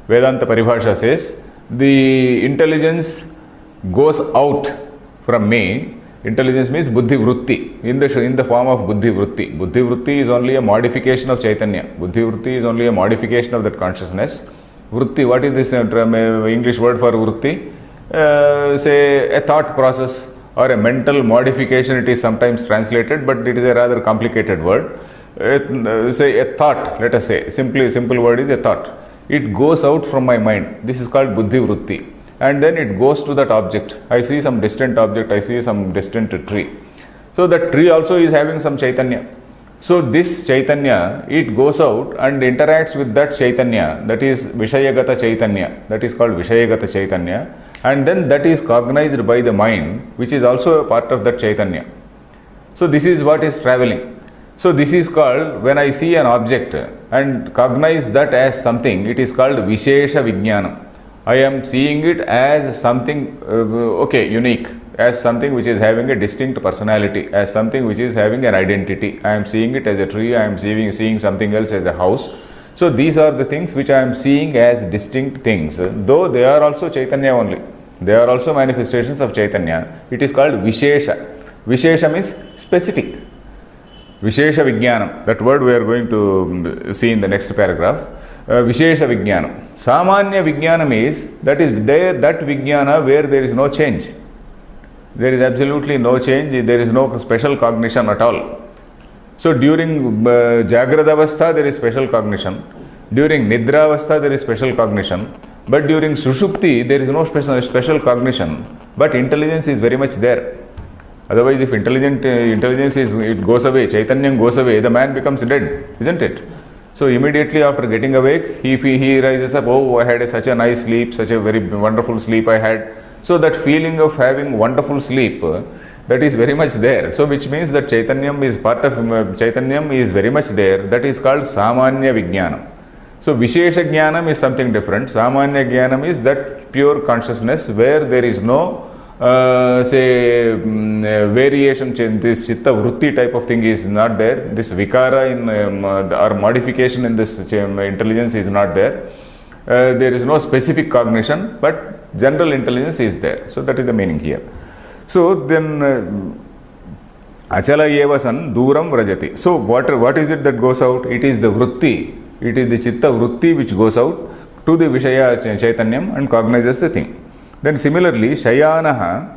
Vedanta Paribhasha says, the intelligence goes out from me. Intelligence means buddhi vritti, in the form of buddhi vritti. Buddhi vritti is only a modification of Chaitanya. Buddhi vritti is only a modification of that consciousness. Vritti, what is this English word for vritti? Say a thought process or a mental modification, it is sometimes translated, but it is a rather complicated word. Say a thought, let us say, simple word is a thought. It goes out from my mind. This is called buddhi vritti. And then it goes to that object. I see some distant object, I see some distant tree. So that tree also is having some Chaitanya. So this Chaitanya, it goes out and interacts with that Chaitanya, that is Vishayagata Chaitanya, that is called Vishayagata Chaitanya, and then that is cognized by the mind, which is also a part of that Chaitanya. So this is what is traveling. So this is called, when I see an object and cognize that as something, it is called Vishesha Vijnana. I am seeing it as something, unique, as something which is having a distinct personality, as something which is having an identity. I am seeing it as a tree, I am seeing something else as a house. So these are the things which I am seeing as distinct things, though they are also Chaitanya only. They are also manifestations of Chaitanya. It is called Vishesha. Vishesha means specific. Vishesha Vijnanam, that word we are going to see in the next paragraph. Vishesha Vijnanam. Samanya Vijnanam is that Vijnana where there is no change. There is absolutely no change, there is no special cognition at all. So during Jagradavastha there is special cognition, during Nidravastha there is special cognition, but during Sushupti there is no special cognition, but intelligence is very much there. Otherwise, if intelligence goes away, Chaitanya goes away, the man becomes dead, isn't it? So immediately after getting awake, he rises up, oh, I had such a nice sleep, such a very wonderful sleep I had. So that feeling of having wonderful sleep, that is very much there. So which means that Chaitanyam is part of Chaitanyam is very much there. That is called Samanya Vijnanam. So Vishesha Jnanam is something different. Samanya Jnanam is that pure consciousness where there is no variation, this chitta vritti type of thing is not there. This vikara in or modification in this intelligence is not there. There is no specific cognition, but general intelligence is there. So that is the meaning here. So then achala eva san duram vrajati. So what is it that goes out? It is the vritti. It is the chitta vritti which goes out to the Vishaya Chaitanyam and cognizes the thing. Then similarly, Shayanaha,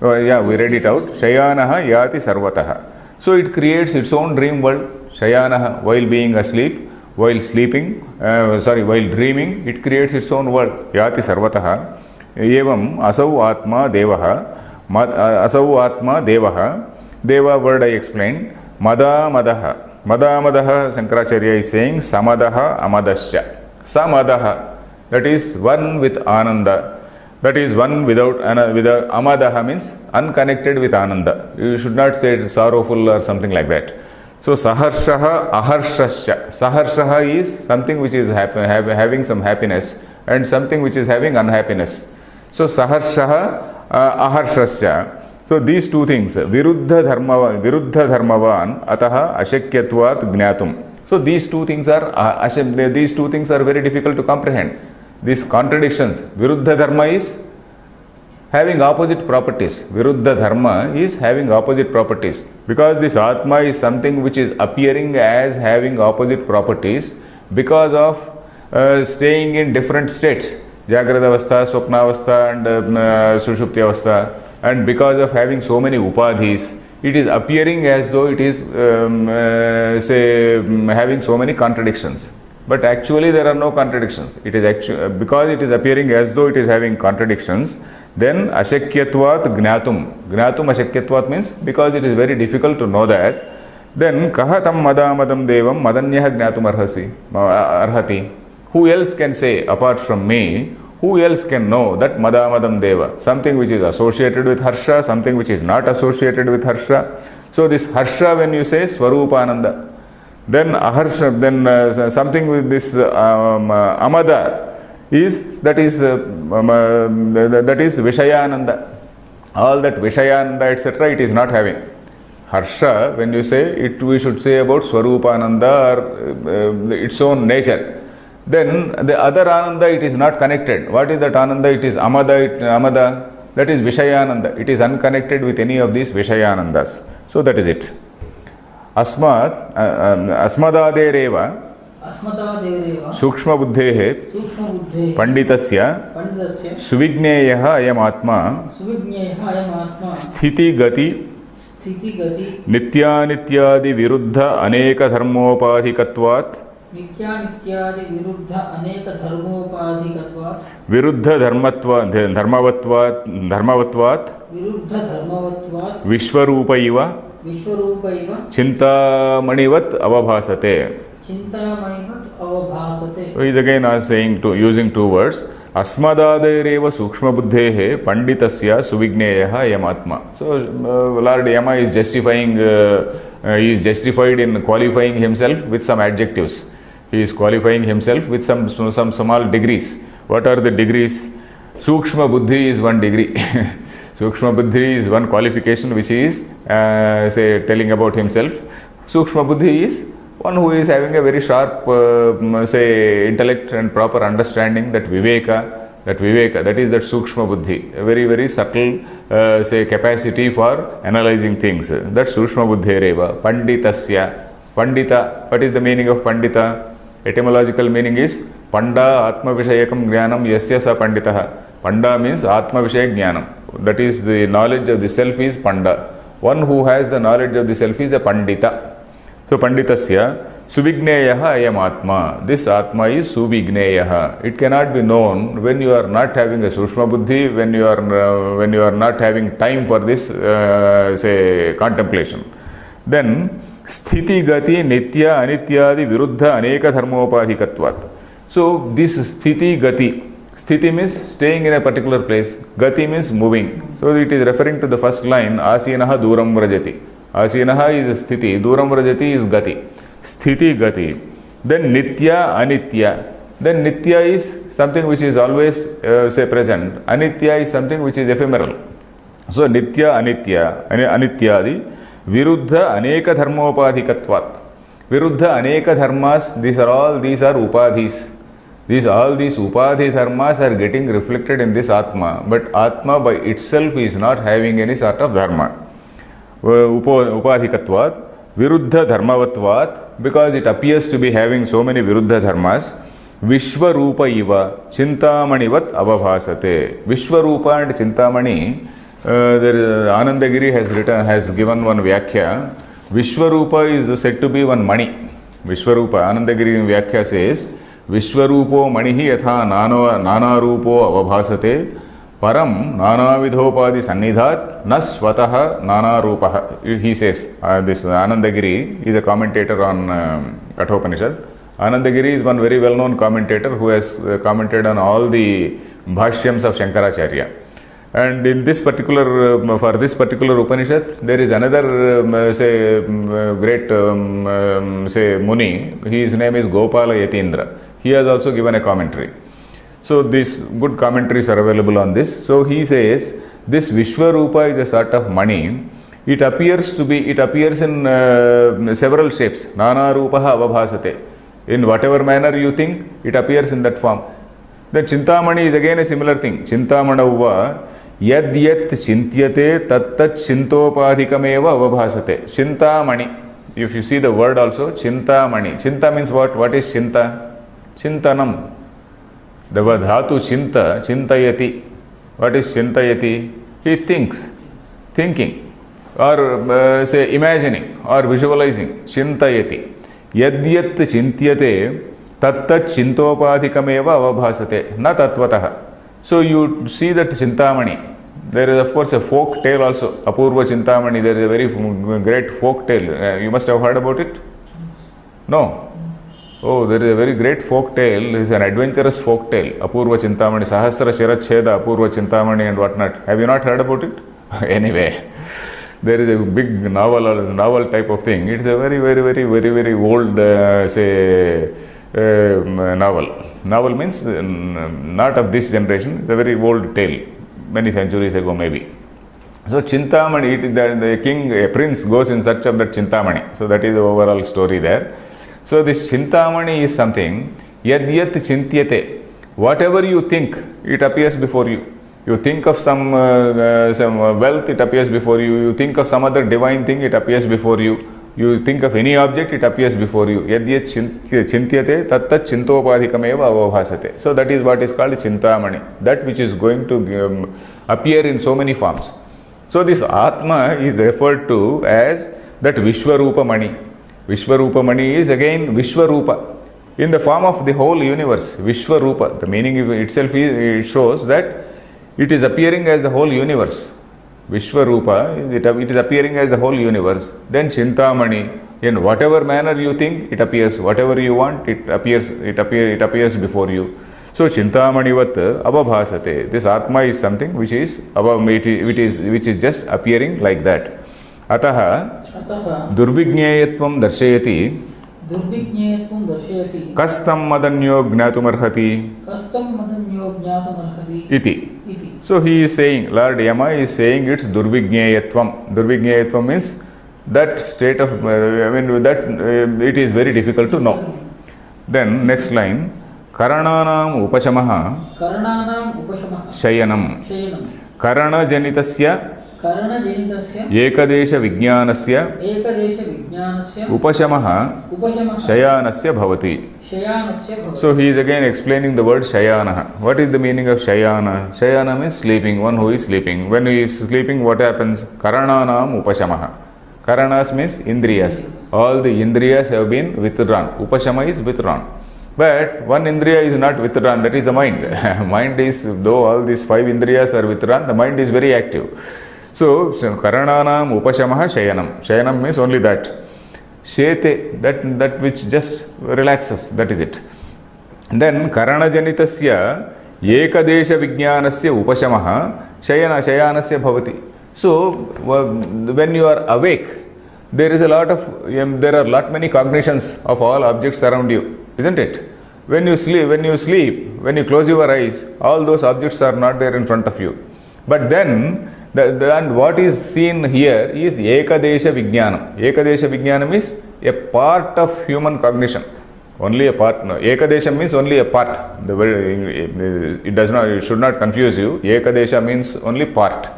we read it out, Shayanaha yati sarvataha. So it creates its own dream world. Shayanaha, while being asleep, while sleeping, while dreaming, it creates its own world. Yati sarvataha. Evam asau atma devaha. Asau atma devaha. Deva word I explained. Mada madaha. Mada madaha, Shankaracharya is saying, Samadaha amadasya. Samadaha, that is one with Ananda. That is one without amadaha means unconnected with Ananda. You should not say sorrowful or something like that. So saharshaha aharshasya. Saharshaha is something which is having some happiness and something which is having unhappiness. So saharshaha aharshasya. So these two things, viruddha dharmavan ataha ashakyatvat jnatum. So these two things are very difficult to comprehend. These contradictions, viruddha dharma is having opposite properties. Viruddha dharma is having opposite properties. Because this Atma is something which is appearing as having opposite properties because of staying in different states. Jagrata avastha, Swapna avastha and Sushupti avastha. And because of having so many upadhis, it is appearing as though it is having so many contradictions. But actually there are no contradictions. It is because it is appearing as though it is having contradictions, then ashakyatvat jnatum. Jnatum ashakyatvat means because it is very difficult to know that. Then kahatam madamadam devam madanyah jnatum arhati. Who else can say apart from me? Who else can know that madamadam deva? Something which is associated with harsha, something which is not associated with harsha. So this harsha, when you say Swarupananda, then aharsha, then something with this amada is that is Vishayananda. All that Vishayananda etc. it is not having. Harsha, when you say it, we should say about Swarupananda or its own nature. Then the other Ananda, it is not connected. What is that Ananda? It is Amada, that is Vishayananda. It is unconnected with any of these Vishayanandas. So that is it. Asmadadereva Sukshma buddhehe Panditasya Suvigneyaha ayam atma Sthiti gati Nityanityadi viruddha aneka dharmopadhikatvat viruddha dharmavatvat vishwarupaiva chintamanivat avabhasate. So he is again saying using two words. Asmadadereva sukshma buddhehe panditasya suvigneyaha yamatma. So Lord Yama is justifying, he is justified in qualifying himself with some adjectives. He is qualifying himself with some small degrees. What are the degrees? Sukshma buddhi is one degree. Sukshma buddhi is one qualification which he is telling about himself. Sukshma buddhi is one who is having a very sharp intellect and proper understanding, that viveka, that is that sukshma buddhi, a very very subtle capacity for analyzing things. That sukshma buddhi reva. Panditasya, pandita, what is the meaning of pandita? Etymological meaning is panda atma vishayakam jnanam yasya sa panditaha. Panda means atma vishayak jnanam, that is the knowledge of the self is panda. One who has the knowledge of the self is a pandita. So panditasya suvigneyaha ayam atma. This atma is suvigneyaha. It cannot be known when you are not having a sushma buddhi, when you are not having time for this contemplation. Then sthiti gati nitya anityadi viruddha aneka dharmopadhikatvat. So this sthiti gati. Sthiti means staying in a particular place. Gati means moving. So it is referring to the first line, Asinaha Duram Vrajati. Asinaha is Sthiti, Duram Vrajati is Gati. Sthiti Gati. Then Nitya, Anitya. Then Nitya is something which is always say present. Anitya is something which is ephemeral. So Nitya, Anitya, Anityadi. Viruddha Aneka Dharmopadhikatvat. Viruddha Aneka Dharmas, these are upadhis. All these upadhi dharmas are getting reflected in this Atma, but Atma by itself is not having any sort of dharma. Upadhikatvat, Viruddha Dharmavatvat, because it appears to be having so many Viruddha dharmas. Vishwarupa Iva, Chintamanivat Avabhasate. Vishwarupa and Chintamani, there is Anandagiri has given one Vyakhya. Vishwarupa is said to be one Mani. Vishwarupa, Anandagiri in Vyakhya says, Vishwarupo Manihi yatha nana rupo avabhasate param nana vidhopadi sannidhat na swataha nana rupaha. He says, this Anandagiri is a commentator on Kathopanishad. Anandagiri is one very well-known commentator who has commented on all the bhashyams of Shankaracharya. And in this particular, for this particular Upanishad, there is another, great, Muni. His name is Gopala Yatindra. He has also given a commentary. So these good commentaries are available on this. So he says, this Vishwarupa is a sort of Mani. It appears in several shapes. Nana Rupaha Avabhasate. In whatever manner you think, it appears in that form. Then Chintamani is again a similar thing. Chintamanavva Yad yat chintyate tattat chintopadhikameva avabhasate. Chintamani. If you see the word also, Chintamani. Chinta means what? What is Chinta? Chintanam. The word dhatu Chinta, Chintayati. What is Chintayati? He thinks, thinking, or say imagining, or visualizing. Chintayati. Yad yat chintyate tattat chintopadhikameva avabhasate. Na tattvataha. So you see that Chintamani, there is of course a folk tale also, Apurva Chintamani, there is a very great folk tale. You must have heard about it? No? Oh, there is a very great folk tale, it is an adventurous folk tale, Apurva Chintamani, Sahasra Shiracheda, Apurva Chintamani and whatnot. Have you not heard about it? Anyway, there is a big novel type of thing. It is a very old, novel. Novel means not of this generation, it's a very old tale, many centuries ago maybe. So Chintamani, a prince goes in search of that Chintamani. So that is the overall story there. So this Chintamani is something, yad yat chintyate. Whatever you think, it appears before you. You think of some wealth, it appears before you. You think of some other divine thing, it appears before you. You think of any object, it appears before you. Yad yat chintyate tattat chintopadhikameva avabhasate. So that is what is called Chintamani. That which is going to appear in so many forms. So this Atma is referred to as that Vishwarupa Mani. Vishwarupa Mani is again Vishwarupa. In the form of the whole universe. Vishwarupa. The meaning itself it shows that it is appearing as the whole universe. Vishwarupa, it is appearing as the whole universe. Then Chintamani, in whatever manner you think, it appears. Whatever you want, it appears before you. So Chintamanivat abhabhasate. This Atma is something which is just appearing like that. Ataha durvigneyatvam darshayati kastam madanyo gnatumarhati iti. So he is saying, Lord Yama is saying it's durvigneyatvam. Durvigneyatvam means that state of, it is very difficult to know. Then next line, karananam upashamaha shayanam karana janitasya ekadesha vijnanasya upashamaha shayanasya bhavati. So he is again explaining the word shayana. What is the meaning of shayana? Shayana means sleeping, one who is sleeping. When he is sleeping, what happens? Karananam upashamaha. Karanas means indriyas. All the indriyas have been withdrawn. Upashama is withdrawn. But one indriya is not withdrawn, that is the mind. Mind is, though all these five indriyas are withdrawn, the mind is very active. So, karananam upashamaha shayanam. Shayanam means only that. Shete, that which just relaxes, that is it. Then karana janitasya ekadesha vijnanasya upashamah shayanasya bhavati. So when you are awake, there is a lot of there are lot many cognitions of all objects around you, isn't it? When you sleep, when you close your eyes, all those objects are not there in front of you. But then and what is seen here is ekadesha vijnanam. Ekadesha vijnanam is a part of human cognition. Only a part. No. Ekadesha means only a part. It should not confuse you. Ekadesha means only part.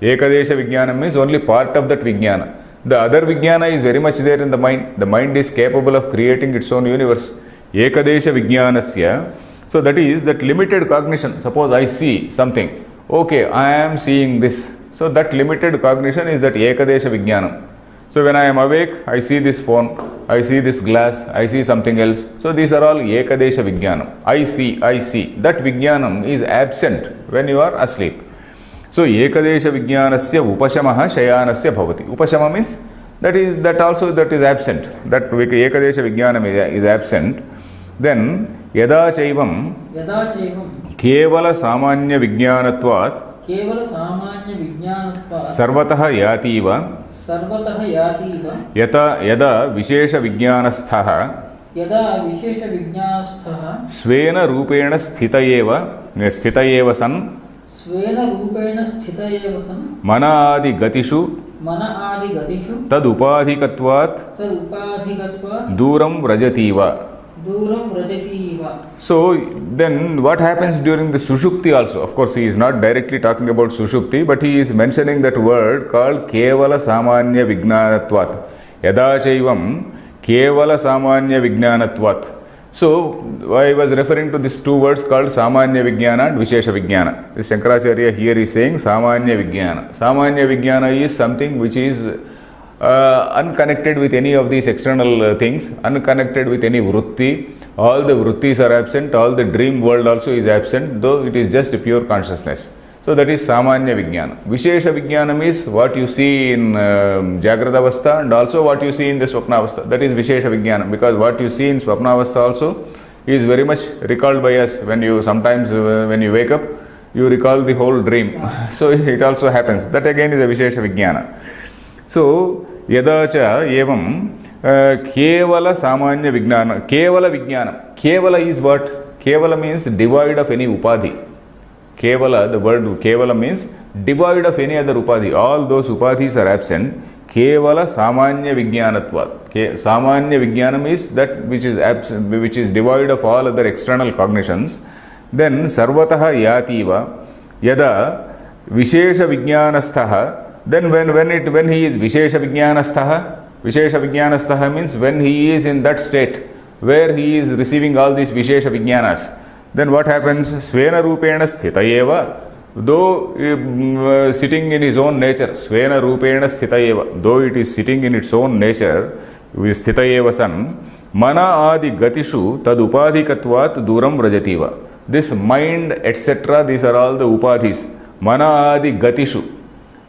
Ekadesha vijnanam means only part of that vijnana. The other vijnana is very much there in the mind. The mind is capable of creating its own universe. Ekadesha vijnanasya. So that is that limited cognition. Suppose I see something. Okay, I am seeing this. So that limited cognition is that ekadesha vijnanam. So when I am awake, I see this phone, I see this glass, I see something else. So these are all ekadesha vijnanam. I see. That vijnanam is absent when you are asleep. So ekadesha vijnanasya upashamah shayanasya bhavati. Upashama means that is absent. That ekadesha vijnanam is absent. Then yada chaivam kevala samanya vijnanatvat sarvatah yativa yada vishesha vijnanastha svena rupena sthitayeva san manadi gatishu tad upadhikatvat duram vrajativa. So then what happens during the sushupti also? Of course, he is not directly talking about sushupti, but he is mentioning that word called kevala samanya vijnanatvat. Yada chaivam kevala samanya vijnanatvat. So I was referring to these two words called samanya vijnana and vishesha vijnana. This Shankaracharya here is saying samanya vijnana. Samanya vijnana is something which is unconnected with any of these external things, unconnected with any vritti. All the vrittis are absent, all the dream world also is absent, though it is just a pure consciousness. So that is samanya vijnana. Vishesha vijnanam is what you see in Jagrata Avastha and also what you see in the Swapna Avastha. That is vishesha vijnanam, because what you see in Swapna Avastha also is very much recalled by us. When you sometimes when you wake up, you recall the whole dream. So it also happens. That again is a vishesha vijnana. So yada cha evam kevala samanya vijnana. Kevala vijnana. Kevala is what? Kevala means devoid of any upadhi. Kevala, the word kevala means devoid of any other upadhi. All those upadhis are absent. Kevala samanya vijnanatvat. Samanya vijnanam is that which is absent, which is devoid of all other external cognitions. Then sarvatah yativa yada vishesha vijnanastha. Then when he is vishesha vijnanastha means when he is in that state where he is receiving all these vishesha vijnanas, then what happens? Svena rupena sthitayeva, though sitting in his own nature, svena rupena sthitayeva, though it is sitting in its own nature, sthitayeva san, mana adi gatishu tad upadhikatvat duram vrajativa. This mind, etc., these are all the upadhis. Mana adi gatishu.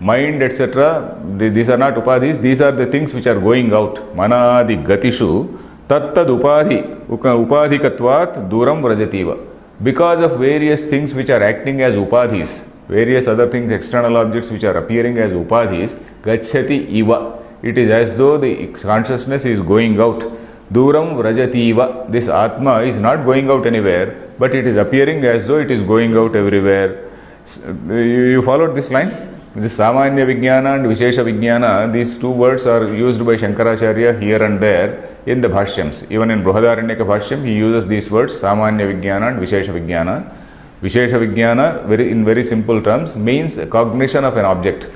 Mind, etc., these are not upadhis, these are the things which are going out. Manadi gatishu tattad upadhikatvat duram vrajativa. Because of various things which are acting as upadhis, various other things, external objects which are appearing as upadhis, gacchati iva. It is as though the consciousness is going out. Duram vrajativa. This Atma is not going out anywhere, but it is appearing as though it is going out everywhere. You followed this line? This Samanya Vijnana and Vishesha Vijnana, these two words are used by Shankaracharya here and there in the Bhashyams. Even in Brihadaranyaka Bhashyam, he uses these words, Samanya Vijnana and Vishesha Vijnana. Vishesha Vijnana, in very simple terms, means cognition of an object.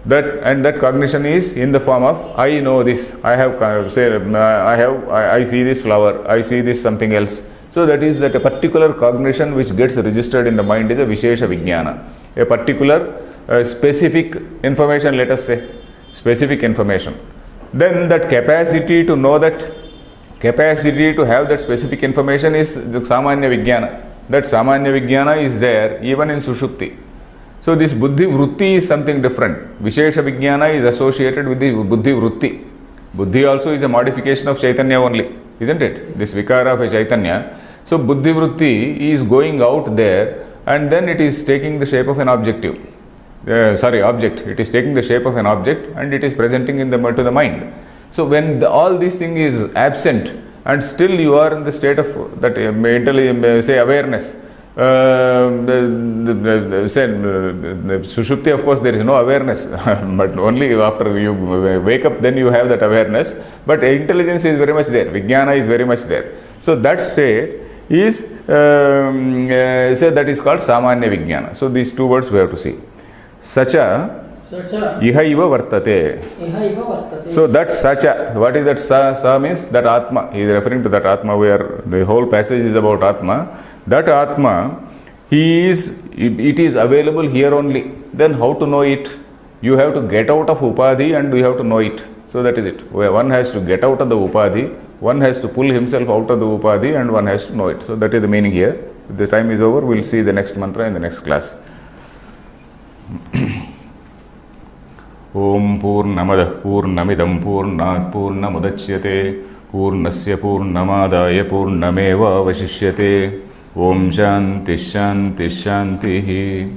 That cognition is in the form of, I know this, I see this flower, I see this something else. So that is that a particular cognition which gets registered in the mind is a Vishesha Vijnana. A particular specific information, let us say, specific information. Then that capacity to know that, capacity to have that specific information is the Samanya Vijnana. That Samanya Vijnana is there even in Sushupti. So this Buddhi Vritti is something different. Vishesha Vijnana is associated with the Buddhi Vritti. Buddhi also is a modification of Chaitanya only, isn't it? This Vikara of a Chaitanya. So buddhi vritti is going out there and then it is taking the shape of an objective. Object. It is taking the shape of an object and it is presenting to the mind. So when all these thing is absent and still you are in the state of that say awareness. The sushupti, of course, there is no awareness, but only after you wake up, then you have that awareness. But intelligence is very much there, vijnana is very much there. So that state is that is called samanya vijnana. So these two words we have to see. Sacha Sacha iha iva vartate. iha iva vartate. So that sacha, what is that sa means? That atma. He is referring to that atma where the whole passage is about atma. That atma, it is available here only. Then how to know it? You have to get out of upadhi and you have to know it. So that is it. Where one has to get out of the upadhi, one has to pull himself out of the upadhi and one has to know it. So that is the meaning here. If the time is over, we will see the next mantra in the next class. Om Purnamadah Purnamidam Purnat Purnamudachyate Purnasya Purnamadaya Purnameva Vashishyate Om Shanti Shanti Shanti